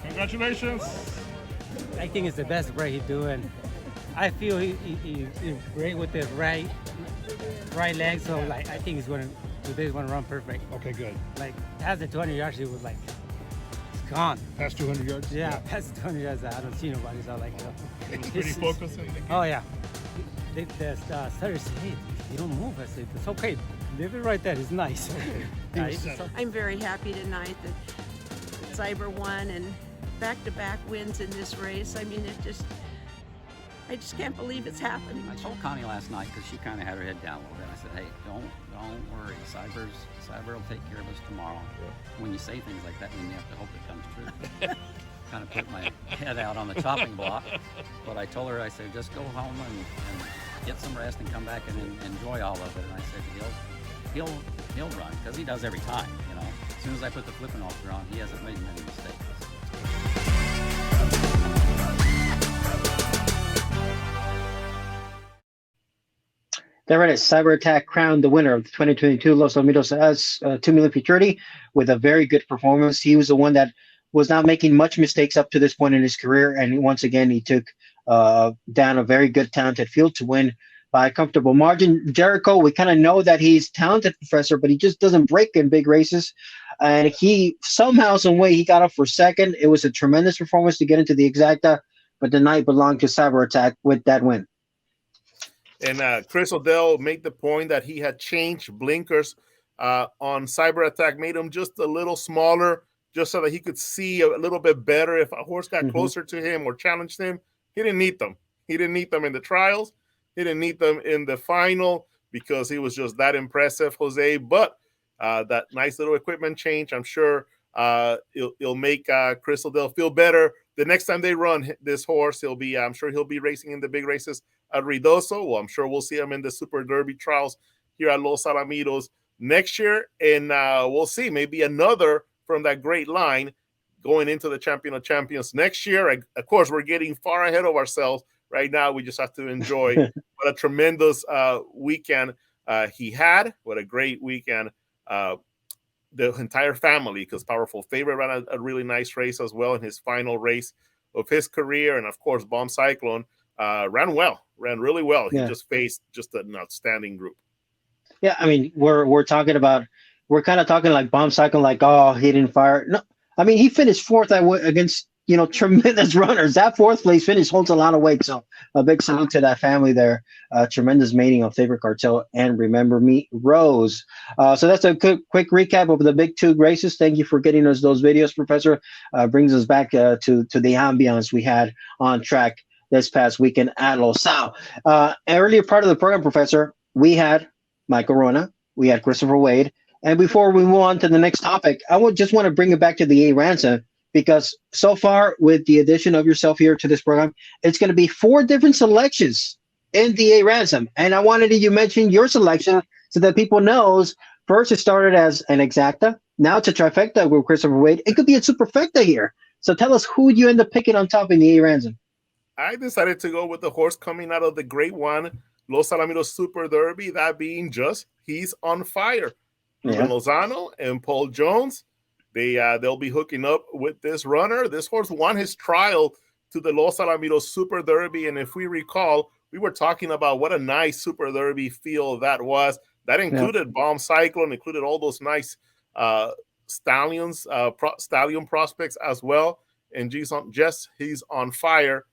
Congratulations. I think it's the best break he's doing. I feel he's great with the right leg, so I think he's going to Today's one run perfect. Okay, good. Like past the 200 yards, it was like it's gone. Past 200 yards? Yeah, past 200 yards, I don't see nobody. So like, It was pretty focused. oh yeah. The starters said, hey, you don't move. I said, it's okay. Leave it right there. It's nice. Yeah, I'm very happy tonight that Cyber won and back-to-back wins in this race. I mean, I just can't believe it's happening. I told Connie last night because she kind of had her head down a little bit. I said, "Hey, don't worry. Cyber will take care of us tomorrow." Yeah. When you say things like that, then you have to hope it comes true. Kind of put my head out on the chopping block, but I told her, I said, "Just go home and get some rest and come back and enjoy all of it." And I said, "He'll run because he does every time. You know, as soon as I put the flipping halter on, he hasn't made many mistakes." There it is. Cyber Attack crowned the winner of the 2022 Los Alamitos as 2 million futurity with a very good performance. He was the one that was not making much mistakes up to this point in his career. And once again, he took down a very good, talented field to win by a comfortable margin. Jericho, we kind of know that he's talented, Professor, but he just doesn't break in big races. And he somehow, some way, he got up for second. It was a tremendous performance to get into the exacta, but the night belonged to Cyber Attack with that win. And Chris Odell made the point that he had changed blinkers on Cyber Attack, made them just a little smaller, just so that he could see a little bit better if a horse got closer to him or challenged him. He didn't need them. He didn't need them in the trials. He didn't need them in the final because he was just that impressive, Jose. But that nice little equipment change, I'm sure it'll make Chris Odell feel better. The next time they run this horse, I'm sure he'll be racing in the big races at Ruidoso. Well, I'm sure we'll see him in the Super Derby trials here at Los Alamitos next year. And we'll see maybe another from that great line going into the Champion of Champions next year. Of course, we're getting far ahead of ourselves right now. We just have to enjoy what a tremendous weekend he had. What a great weekend. The entire family, because Powerful Favorite ran a really nice race as well in his final race of his career. And of course, Bomb Cyclone ran really well. He just faced just an outstanding group. Yeah, I mean, we're kind of talking like Bomb Cyclone, like, oh, he didn't fire. No, I mean, he finished fourth against, tremendous runners. That fourth place finish holds a lot of weight. So a big salute to that family there. Tremendous mating of Favorite Cartel and Remember Me Rose. So that's a quick recap of the big two races. Thank you for getting us those videos, Professor. Brings us back to the ambiance we had on track this past weekend at Los Al. Earlier part of the program, Professor, we had Michael Rona, we had Christopher Wade. And before we move on to the next topic, I just want to bring it back to the A Ransom, because so far with the addition of yourself here to this program, it's going to be 4 different selections in the A Ransom. And I wanted you to mention your selection so that people knows. First, it started as an exacta. Now it's a trifecta with Christopher Wade. It could be a superfecta here. So tell us who you end up picking on top in the A Ransom. I decided to go with the horse coming out of the Great One, Los Alamitos Super Derby, that being just He's on Fire. Ruben Lozano and Paul Jones. They'll be hooking up with this runner. This horse won his trial to the Los Alamitos Super Derby, and if we recall, we were talking about what a nice Super Derby field that was. That included Bomb Cyclone, included all those nice stallion prospects as well. And He's on Fire.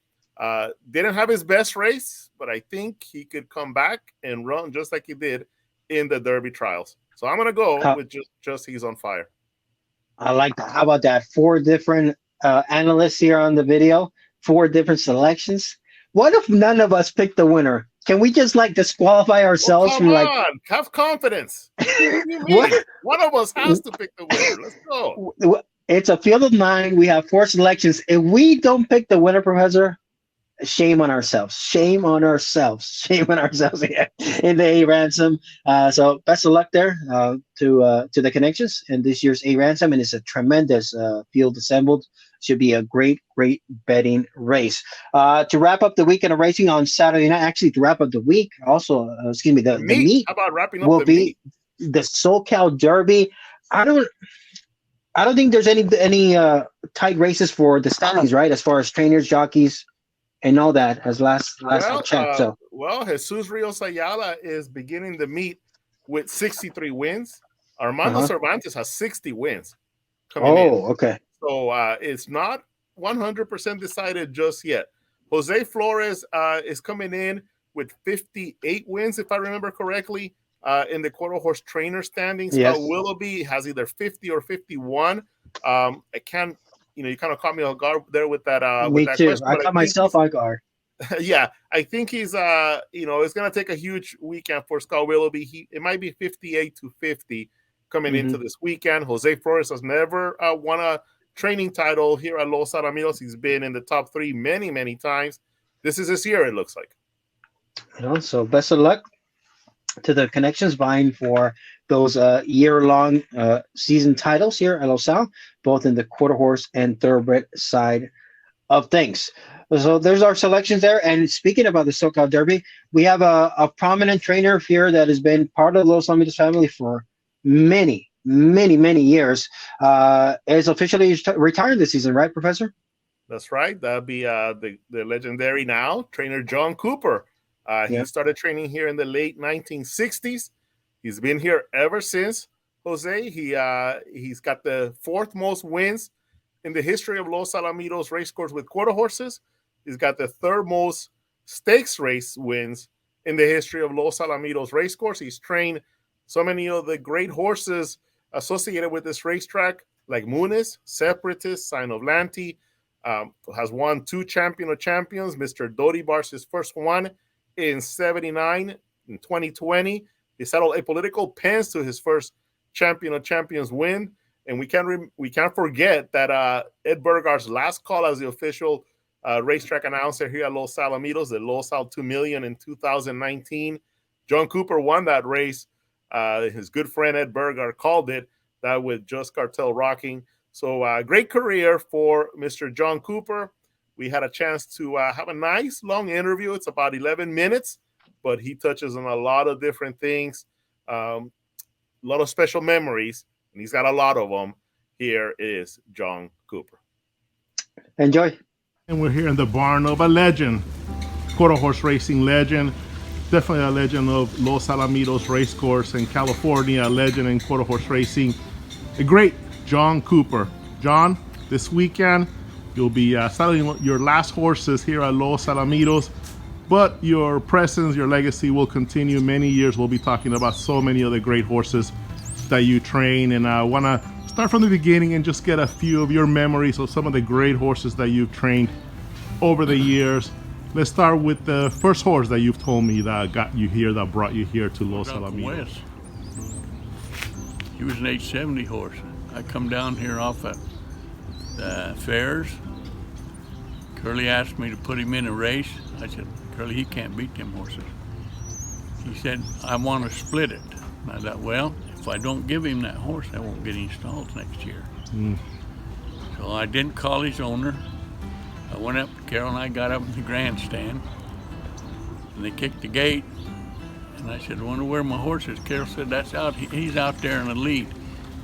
Didn't have his best race, but I think he could come back and run just like he did in the Derby trials. So I'm going to go with just He's on Fire. I like that. How about that? 4 different analysts here on the video, 4 different selections. What if none of us pick the winner? Can we just disqualify ourselves from have confidence? One of us has to pick the winner. Let's go. It's a field of 9. We have 4 selections. If we don't pick the winner, Professor, shame on ourselves. Shame on ourselves. Shame on ourselves here in the A Ransom. So best of luck there to the connections in this year's A Ransom, and it's a tremendous field assembled. Should be a great betting race. To wrap up the weekend of racing on Saturday night, actually to wrap up the week, also the meet. How about wrapping up will the be meet? The SoCal Derby. I don't think there's any tight races for the standings, right? As far as trainers, jockeys, and all that, as last I checked. So Jesus Rios Ayala is beginning the meet with 63 wins. Armando Cervantes has 60 wins coming in. Oh, okay. So it's not 100% decided just yet. Jose Flores is coming in with 58 wins, if I remember correctly, in the quarter horse trainer standings. Yes. Willoughby has either 50 or 51. I can't, you kind of caught me off guard there with that. Me with that too. question, I but caught myself off guard. Yeah, I think he's it's gonna take a huge weekend for Scott Willoughby. It might be 58 to 50 coming into this weekend. Jose Flores has never won a training title here at Los Alamitos. He's been in the top 3 many times. This is his year, it looks like. So best of luck to the connections vying for those year-long season titles here at Los Al, both in the quarter horse and thoroughbred side of things. So there's our selections there. And speaking about the SoCal Derby, we have a prominent trainer here that has been part of the Los Alamitos family for many years. Is officially retiring this season, right, Professor? That's right. That'd be the legendary now trainer John Cooper. He started training here in the late 1960s. He's been here ever since. Jose, he's got the 4th most wins in the history of Los Alamitos racecourse with quarter horses. He's got the 3rd most stakes race wins in the history of Los Alamitos racecourse. He's trained so many of the great horses associated with this racetrack, like Muniz, Separatist, Sign of Lanty, has won 2 Champion of Champions. Mr. Dodi Bar's his first one in 79. In 2020, he settled apolitical pens to his first Champion of Champions win. And we can't forget that Ed Bergar's last call as the official racetrack announcer here at Los Alamitos, the Los Al 2 Million in 2019. John Cooper won that race. His good friend Ed Bergar called it, that with Just Cartel Rocking. So great career for Mr. John Cooper. We had a chance to have a nice long interview. It's about 11 minutes, but he touches on a lot of different things, a lot of special memories, and he's got a lot of them. Here is John Cooper. Enjoy. And we're here in the barn of a legend, quarter horse racing legend, definitely a legend of Los Alamitos Racecourse in California, a legend in quarter horse racing, a great John Cooper. John, this weekend, you'll be selling your last horses here at Los Alamitos, but your presence, your legacy will continue many years. We'll be talking about so many of the great horses that you train, and I want to start from the beginning and just get a few of your memories of some of the great horses that you've trained over the years. Let's start with the first horse that you've told me that got you here, that brought you here to Los Alamitos. He was an 870 horse. I come down here off at the fairs. Curly asked me to put him in a race. I said, Curly, he can't beat them horses. He said, I want to split it. And I thought, well, if I don't give him that horse, I won't get any stalls next year. So I didn't call his owner. I went up, Carol and I got up in the grandstand, and they kicked the gate. And I said, I wonder where my horse is. Carol said, that's out. He's out there in the lead.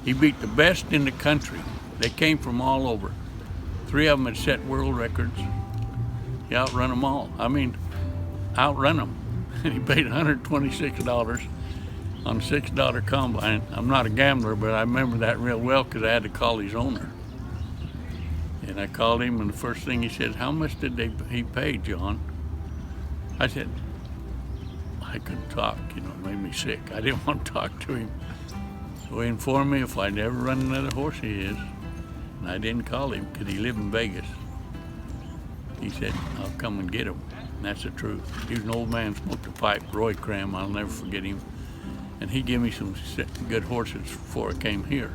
He beat the best in the country. They came from all over. 3 of them had set world records. He outrun them all. I mean, outrun them. And he paid $126 on a $6 combine. I'm not a gambler, but I remember that real well because I had to call his owner. And I called him, and the first thing he said, how much did he pay, John? I said, I couldn't talk, it made me sick. I didn't want to talk to him. So he informed me if I'd ever run another horse of his, and I didn't call him because he lived in Vegas. He said, I'll come and get him. And that's the truth. He was an old man, smoked a pipe, Roy Cram, I'll never forget him. And he gave me some good horses before I came here,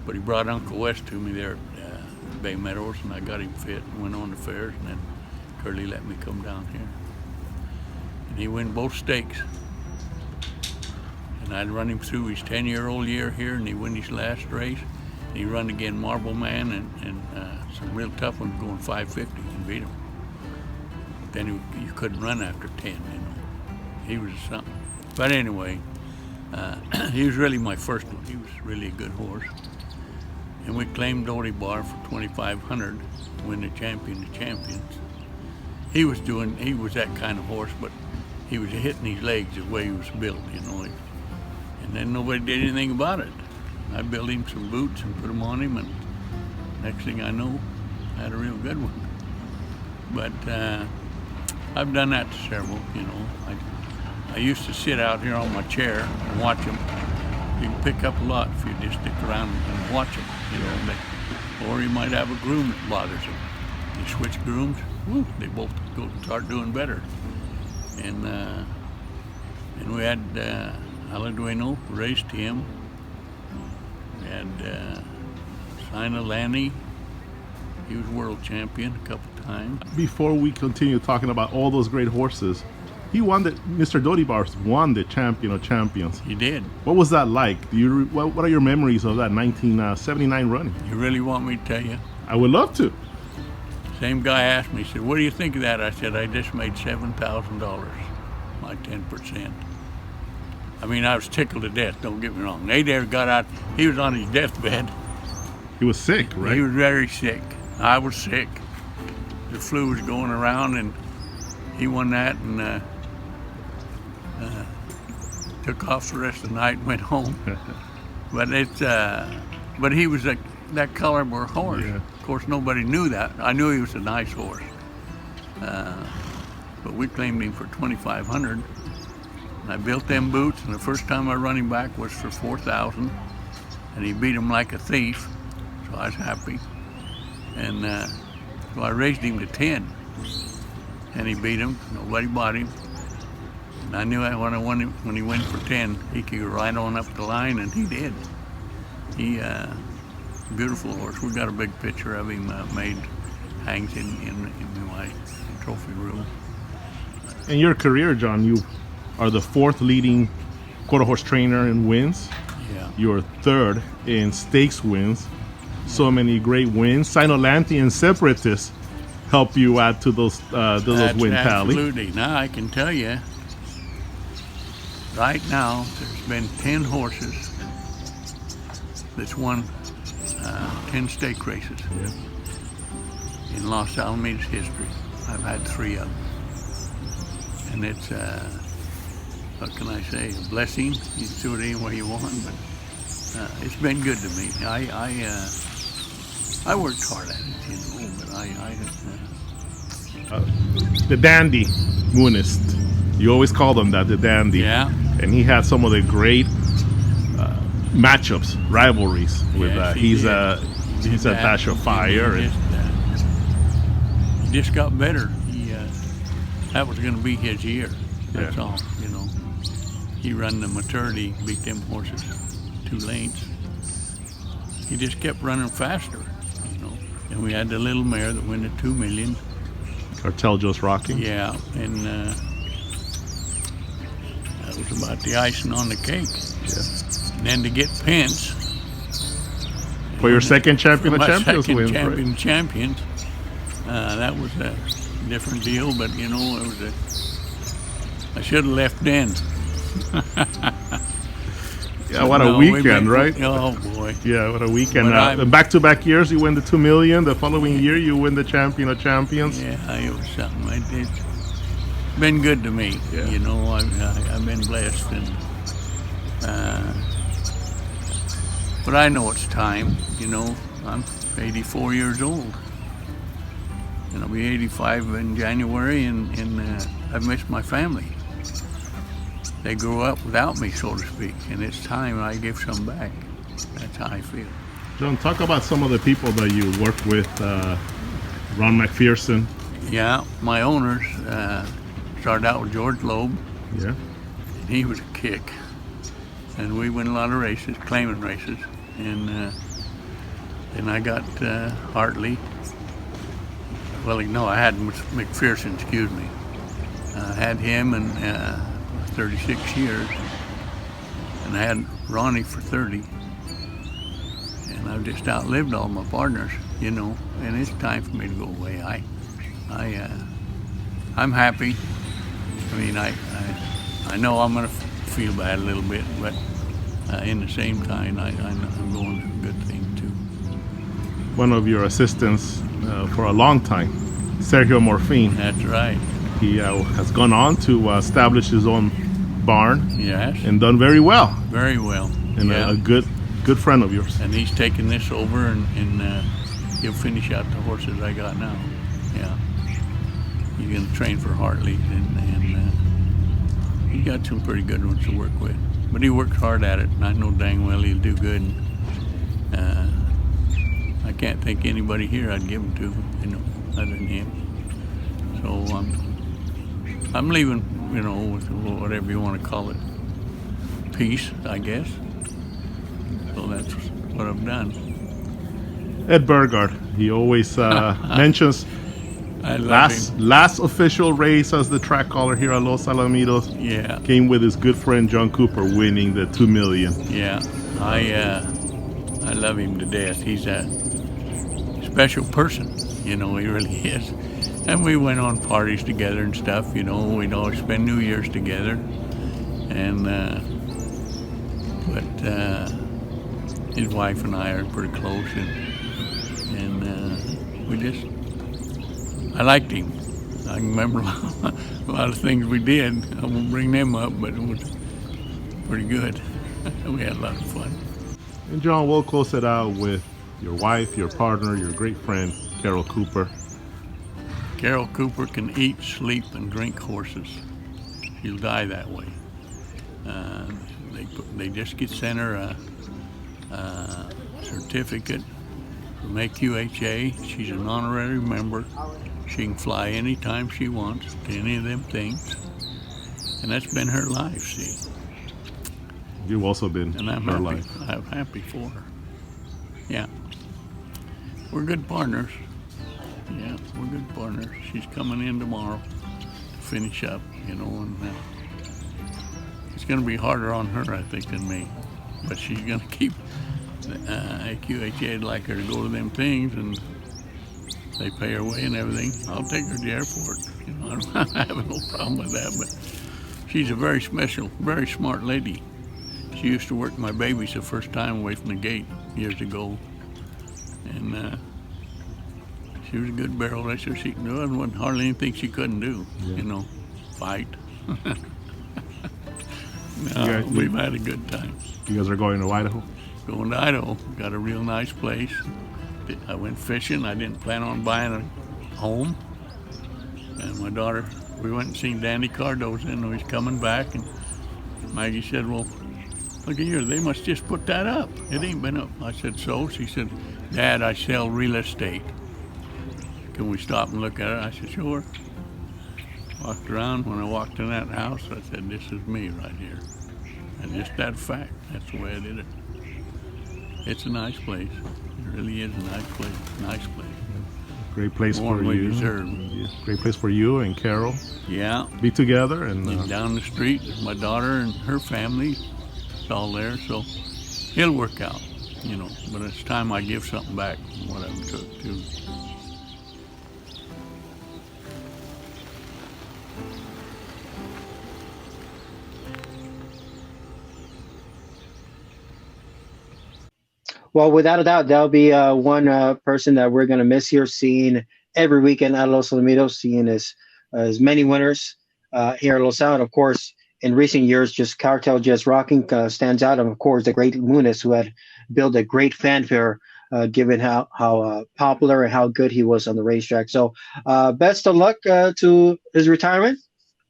But he brought Uncle Wes to me there at Bay Meadows, and I got him fit and went on the fairs, and then Curly let me come down here. And he won both stakes. And I'd run him through his 10-year-old year here, and he won his last race. And he run again Marble Man and some real tough ones going 550 and beat him. Then you couldn't run after 10, He was something. But anyway, he was really my first one. He was really a good horse. And we claimed Dodi Bar for $2,500 to win the Champion of Champions. He was that kind of horse, but he was hitting his legs the way he was built, you know. And then nobody did anything about it. I built him some boots and put them on him, and next thing I know, I had a real good one. But I've done that to several, you know. I used to sit out here on my chair and watch them. You can pick up a lot if you just stick around and watch them, you know. Or you might have a groom that bothers them. You switch grooms, woo, they both go start doing better. And we had Aladueno raced him. We had Sina Lanny. He was world champion a couple times. Before we continue talking about all those great horses, he won Mr. Dodibars won the Champion of Champions. He did. What was that like? What are your memories of that 1979 running? You really want me to tell you? I would love to. Same guy asked me, he said, what do you think of that? I said, I just made $7,000, my 10%. I mean, I was tickled to death, don't get me wrong. Adair got out, he was on his deathbed. He was sick, right? He was very sick. I was sick. The flu was going around, and he won that, and took off the rest of the night and went home. But he was that caliber horse. Yeah. Of course, nobody knew that. I knew he was a nice horse. But we claimed him for $2,500. I built them boots, and the first time I run him back was for $4,000, and he beat him like a thief, so I was happy. And so I raised him to 10, and he beat him. Nobody bought him. And I knew that when he went for 10, he could go right on up the line, and he did. He beautiful horse. We got a big picture of him made, hangs in my trophy room. In your career, John, you are the 4th leading quarter horse trainer in wins. Yeah. You're 3rd in stakes wins. So many great wins. Sinolanti and Separatists help you add to those win tally. Absolutely. Now I can tell you, right now there's been 10 horses that's won 10 stake races in Los Alamitos history. I've had 3 of them, and it's what can I say? A blessing. You can do it any way you want, but it's been good to me. I worked hard at it, you know, but the dandy moonist. You always call them that, the dandy. Yeah. And he had some of the great matchups, rivalries with. He's a dash of fire. He just got better. That was going to be his year. That's all, you know. He run the maturity, beat them horses 2 lanes. He just kept running faster, you know. And we had the little mare that went to $2 million. Cartel Just Rocking. Yeah, and that was about the icing on the cake. Yeah. And then to get Pence for your second Champion of Champions win, right? Champions. That was a different deal, but you know, it was I should have left then. Yeah, what a weekend, right? Oh boy. Yeah, what a weekend. Back-to-back years, you win the $2 million. The following year, you win the Champion of Champions. Yeah, it was something. It's been good to me. Yeah. You know, I've been blessed, and but I know it's time. You know, I'm 84 years old, and I'll be 85 in January, and I've missed my family. They grew up without me, so to speak, and it's time I give some back. That's how I feel. John, talk about some of the people that you worked with. Ron McPherson. Yeah, my owners started out with George Loeb. Yeah. And he was a kick. And we won a lot of races, claiming races. And then I got Hartley. Well, no, I had McPherson, excuse me. I had him and 36 years. And I had Ronnie for 30. And I've just outlived all my partners, you know, and it's time for me to go away. I'm happy. I mean, I know I'm going to feel bad a little bit, but in the same time, I'm going through a good thing too. One of your assistants for a long time, Sergio Morfin. That's right. He has gone on to establish his own barn. Yes. And done very well. Very well. And a good friend of yours. And he's taking this over, and he'll finish out the horses I got now. Yeah. He's going to train for Hartley, and he got some pretty good ones to work with. But he works hard at it, and I know dang well he'll do good. I can't think anybody here I'd give him to, other than him. So I'm leaving, with whatever you want to call it, peace, I guess. So that's what I've done. Ed Burgard, he always mentions last official race as the track caller here at Los Alamitos. Yeah. Came with his good friend John Cooper, winning the $2 million. Yeah, I love him to death. He's a special person, he really is. And we went on parties together and stuff, we'd always spend New Year's together. And but his wife and I are pretty close, and I liked him. I can remember a lot of things we did. I won't bring them up, but it was pretty good. We had a lot of fun. And John, we'll close it out with your wife, your partner, your great friend, Carol Cooper. Carol Cooper can eat, sleep, and drink horses. She'll die that way. They just get sent her a certificate from AQHA. She's an honorary member. She can fly anytime she wants to any of them things. And that's been her life, see. You've also been and I'm her happy. life. I'm happy for her. Yeah. We're good partners. Yeah, we're good partners. She's coming in tomorrow to finish up, and it's going to be harder on her, I think, than me. But she's going to keep AQHA'd like her to go to them things, and they pay her way and everything. I'll take her to the airport. I have no problem with that. But she's a very special, very smart lady. She used to work my babies the first time away from the gate years ago, and she was a good barrel racer. She can do it. Wasn't hardly anything she couldn't do. Fight. We've had a good time. You guys are going to Idaho? Going to Idaho. Got a real nice place. I went fishing. I didn't plan on buying a home. And my daughter, we went and seen Danny Cardozo, and he's coming back. And Maggie said, well, look at here. They must just put that up. It ain't been up. I said, so? She said, Dad, I sell real estate. Can we stop and look at it? I said, sure. Walked around. When I walked in that house, I said, this is me right here. And just that fact, that's the way I did it. It's a nice place. It really is a nice place. Nice place. Great place More for than we you. deserve. Great place for you and Carol. Yeah. Be together. And down the street, my daughter and her family, it's all there. So it'll work out, But it's time I give something back from what I took, too. Well, without a doubt, that'll be one person that we're going to miss here, seeing every weekend at Los Alamitos, seeing as many winners here at Los Al. Of course, in recent years, just Cartel Just Rocking stands out. And of course, the great Lunas, who had built a great fanfare, given how popular and how good he was on the racetrack. So best of luck to his retirement.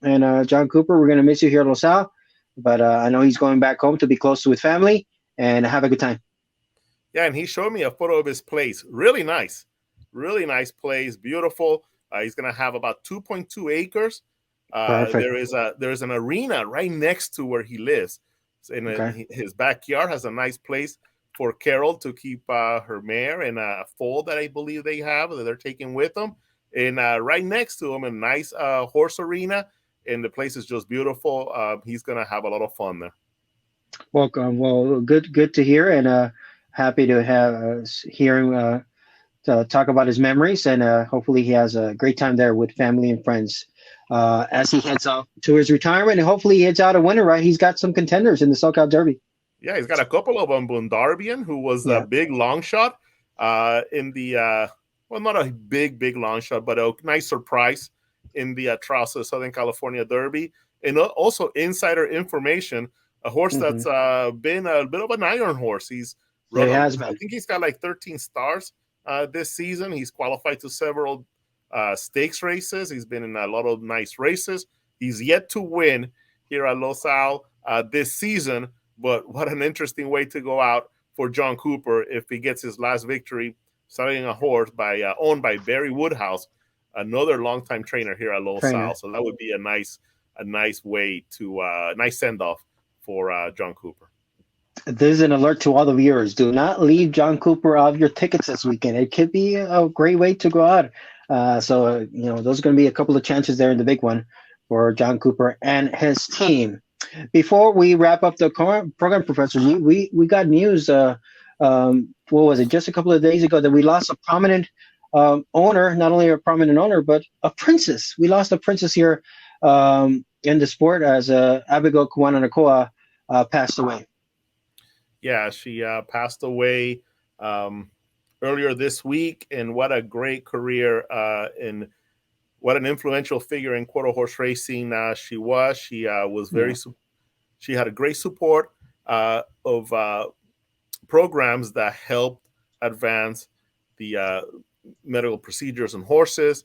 And John Cooper, we're going to miss you here at Los Al. But I know he's going back home to be close to his family, and have a good time. Yeah, and he showed me a photo of his place. Really nice place, beautiful. He's gonna have about 2.2 acres. There is an arena right next to where he lives. His backyard has a nice place for Carol to keep her mare and a foal that I believe they have that they're taking with them. And right next to him, a nice horse arena, and the place is just beautiful. He's gonna have a lot of fun there. Welcome. Well, good to hear, and happy to have hear him talk about his memories, and hopefully he has a great time there with family and friends as he heads off to his retirement, and hopefully he heads out a winner, right? He's got some contenders in the SoCal Derby. Yeah, he's got a couple of them. Bundarbian, who was a big long shot in the, well, not a big long shot, but a nice surprise in the trials of the Southern California Derby. And also insider information, a horse that's been a bit of an iron horse. He's run, I think he's got like 13 stars this season. He's qualified to several stakes races. He's been in a lot of nice races. He's yet to win here at Los Al this season, but what an interesting way to go out for John Cooper if he gets his last victory selling a horse owned by Barry Woodhouse, another longtime trainer here at Los Al. So that would be a nice way to nice send-off for John Cooper. This is an alert to all the viewers. Do not leave John Cooper off your tickets this weekend. It could be a great way to go out. So those are going to be a couple of chances there in the big one for John Cooper and his team. Before we wrap up the program, Professor G, we got news. What was it? Just a couple of days ago that we lost a prominent owner, not only a prominent owner, but a princess. We lost a princess here in the sport as Abigail Kawananakoa passed away. Yeah, she passed away earlier this week, and what a great career and what an influential figure in quarter horse racing she was. She was very, she had a great support of programs that helped advance the medical procedures on horses.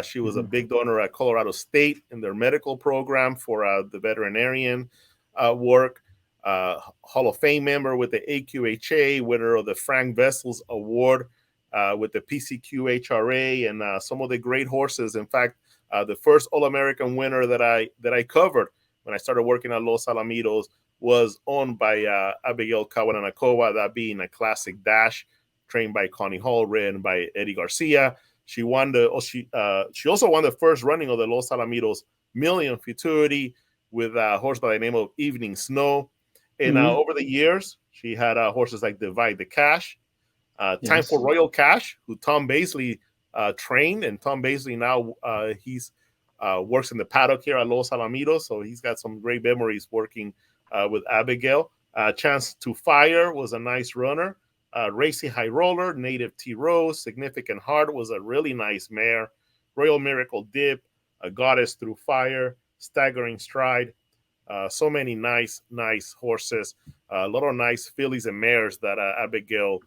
She was a big donor at Colorado State in their medical program for the veterinarian work. Hall of Fame member with the AQHA, winner of the Frank Vessels Award with the PCQHRA, and some of the great horses. In fact, the first All-American winner that I covered when I started working at Los Alamitos was owned by Abigail Kawananakoa, that being a classic dash trained by Connie Hall, ridden by Eddie Garcia. She won she also won the first running of the Los Alamitos Million Futurity with a horse by the name of Evening Snow. And over the years, she had horses like Divide the Cash, Time for Royal Cash, who Tom Baisley trained, and Tom Baisley now he's works in the paddock here at Los Alamitos, so he's got some great memories working with Abigail. Chance to Fire was a nice runner. Racy High Roller, Native T Rose, Significant Heart was a really nice mare. Royal Miracle Dip, a Goddess Through Fire, Staggering Stride. So many nice horses, a lot of nice fillies and mares that Abigail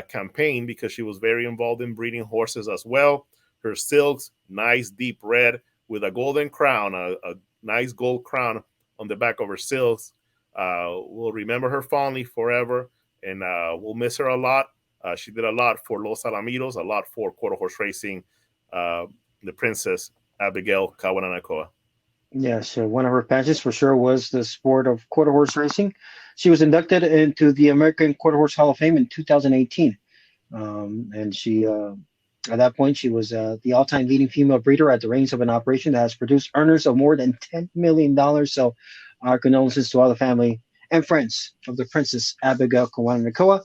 campaigned, because she was very involved in breeding horses as well. Her silks, nice deep red with a golden crown, a nice gold crown on the back of her silks. We'll remember her fondly forever, and we'll miss her a lot. She did a lot for Los Alamitos, a lot for quarter horse racing, the Princess Abigail Kawananakoa. Yes, one of her passions for sure was the sport of quarter horse racing. She was inducted into the American Quarter Horse Hall of Fame in 2018. And she, at that point, she was the all-time leading female breeder at the reins of an operation that has produced earners of more than $10 million. So our condolences to all the family and friends of the Princess Abigail Kawananakoa.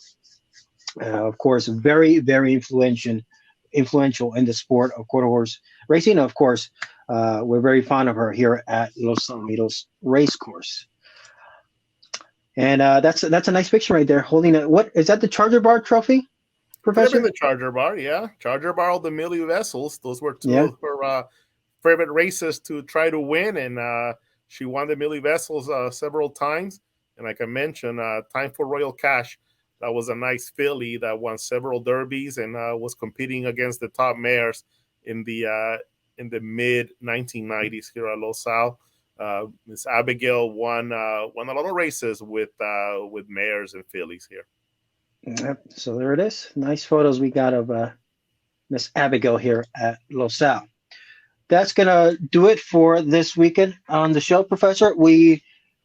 Of course, very, very influential in the sport of quarter horse racing. Of course, we're very fond of her here at Los Alamitos Racecourse. And that's a nice picture right there, holding it. What is that? The Charger Bar trophy, Professor? The Charger Bar, yeah. Charger Bar of the Millie Vessels. Those were two of her favorite races to try to win, and she won the Millie Vessels several times. And like I mentioned, Time for Royal Cash. That was a nice filly that won several derbies and was competing against the top mares in the mid 1990s here at Los Al. Miss Abigail won a lot of races with mares and fillies here. Yep. So there it is. Nice photos we got of Miss Abigail here at Los Al. That's gonna do it for this weekend on the show, Professor. We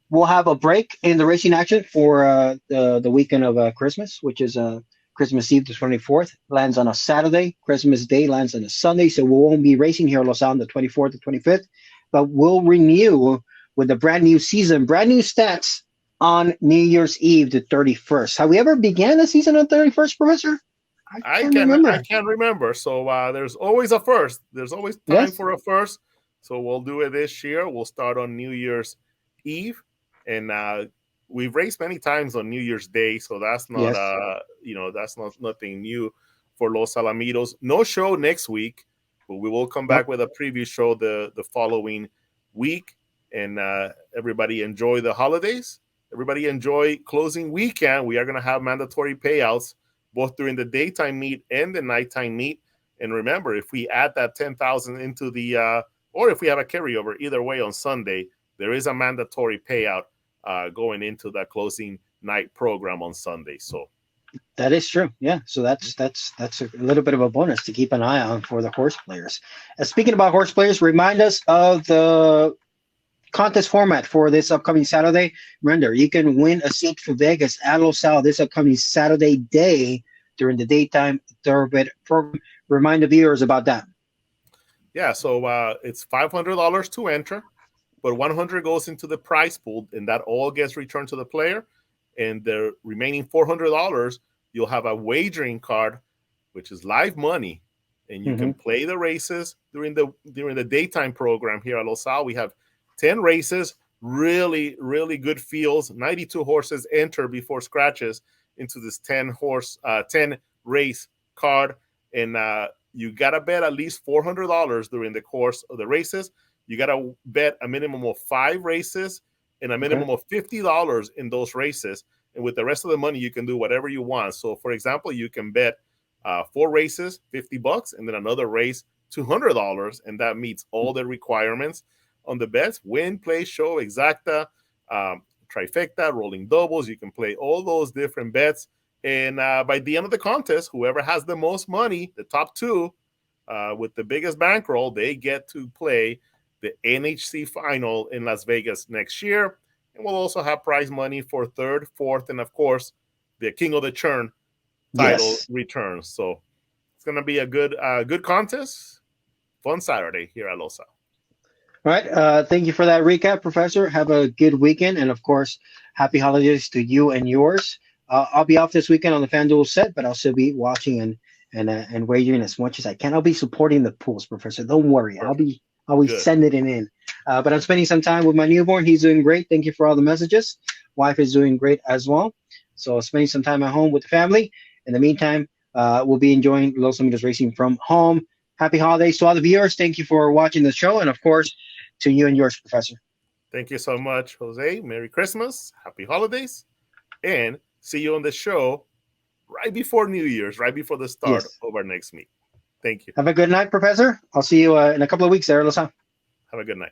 will have a break in the racing action for the weekend of Christmas, which is Christmas Eve, the 24th, lands on a Saturday. Christmas Day lands on a Sunday, so we won't be racing here at Los Al on the 24th, the 25th, but we'll renew with a brand new season, brand new stats on New Year's Eve, the 31st. Have we ever began a season on 31st, Professor? I can't remember. So there's always a first. There's always time for a first. So we'll do it this year. We'll start on New Year's Eve, and we've raced many times on New Year's Day, so that's not that's not nothing new for Los Alamitos. No show next week. But we will come back with a preview show the following week. And everybody enjoy the holidays. Everybody enjoy closing weekend. We are going to have mandatory payouts both during the daytime meet and the nighttime meet. And remember, if we add that 10,000 into the, or if we have a carryover, either way on Sunday, there is a mandatory payout going into that closing night program on Sunday. So that is true. Yeah. So that's a little bit of a bonus to keep an eye on for the horse players. Speaking about horse players, remind us of the contest format for this upcoming Saturday. Remember, you can win a seat for Vegas at Los Al this upcoming Saturday day during the daytime thoroughbred program. Remind the viewers about that. Yeah, so it's $500 to enter, but $100 goes into the prize pool, and that all gets returned to the player. And the remaining $400, you'll have a wagering card, which is live money, and you can play the races during the daytime program here at Los Al. We have 10 races, really, really good fields. 92 horses enter before scratches into this 10 race card. And you got to bet at least $400 during the course of the races. You got to bet a minimum of 5 races and a minimum of $50 in those races. And with the rest of the money, you can do whatever you want. So, for example, you can bet 4 races, $50, and then another race, $200. And that meets all the requirements on the bets: win, play, show, exacta, trifecta, rolling doubles. You can play all those different bets. And by the end of the contest, whoever has the most money, the top 2 with the biggest bankroll, they get to play the NHC final in Las Vegas next year. And we'll also have prize money for 3rd, 4th, and of course, the King of the Churn title returns. So it's going to be a good contest. Fun Saturday here at Los Al. All right. Thank you for that recap, Professor. Have a good weekend. And, of course, happy holidays to you and yours. I'll be off this weekend on the FanDuel set, but I'll still be watching and wagering as much as I can. I'll be supporting the pools, Professor. Don't worry. I'll be sending it in. But I'm spending some time with my newborn. He's doing great. Thank you for all the messages. Wife is doing great as well. So spending some time at home with the family. In the meantime, we'll be enjoying Los Alamitos Racing from home. Happy holidays to all the viewers. Thank you for watching the show. And, of course, to you and yours, Professor. Thank you so much, Jose. Merry Christmas. Happy holidays. And see you on the show right before New Year's, right before the start of our next meet. Thank you. Have a good night, Professor. I'll see you in a couple of weeks there, Los Al. Have a good night.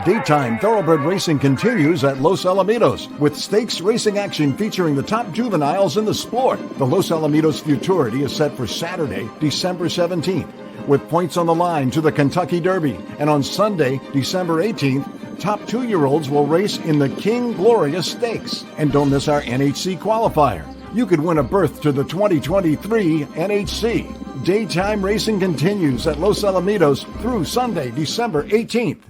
Daytime thoroughbred racing continues at Los Alamitos with stakes racing action featuring the top juveniles in the sport. The Los Alamitos Futurity is set for Saturday, December 17th, with points on the line to the Kentucky Derby. And on Sunday, December 18th, top 2-year-olds will race in the King Gloria Stakes. And don't miss our NHC qualifier. You could win a berth to the 2023 NHC. Daytime racing continues at Los Alamitos through Sunday, December 18th.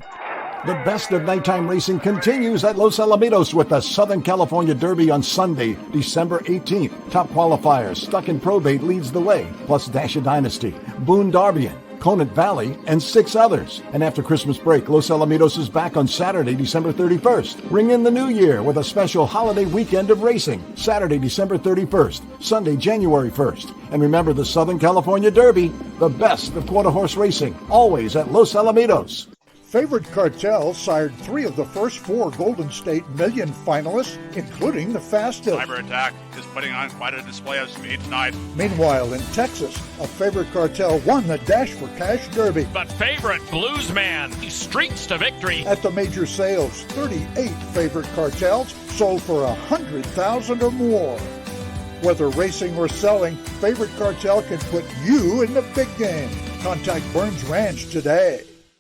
The best of nighttime racing continues at Los Alamitos with the Southern California Derby on Sunday, December 18th. Top qualifiers, Stuck in Probate leads the way, plus Dasha Dynasty, Boone Darbian, Conant Valley, and 6 others. And after Christmas break, Los Alamitos is back on Saturday, December 31st. Ring in the new year with a special holiday weekend of racing, Saturday, December 31st, Sunday, January 1st. And remember the Southern California Derby, the best of quarter horse racing, always at Los Alamitos. Favorite Cartel sired 3 of the first 4 Golden State Million finalists, including the fastest. Cyber Attack is putting on quite a display of speed tonight. Meanwhile, in Texas, a Favorite Cartel won the Dash for Cash Derby. But Favorite Bluesman, he streaks to victory. At the major sales, 38 Favorite Cartels sold for $100,000 or more. Whether racing or selling, Favorite Cartel can put you in the big game. Contact Burns Ranch today.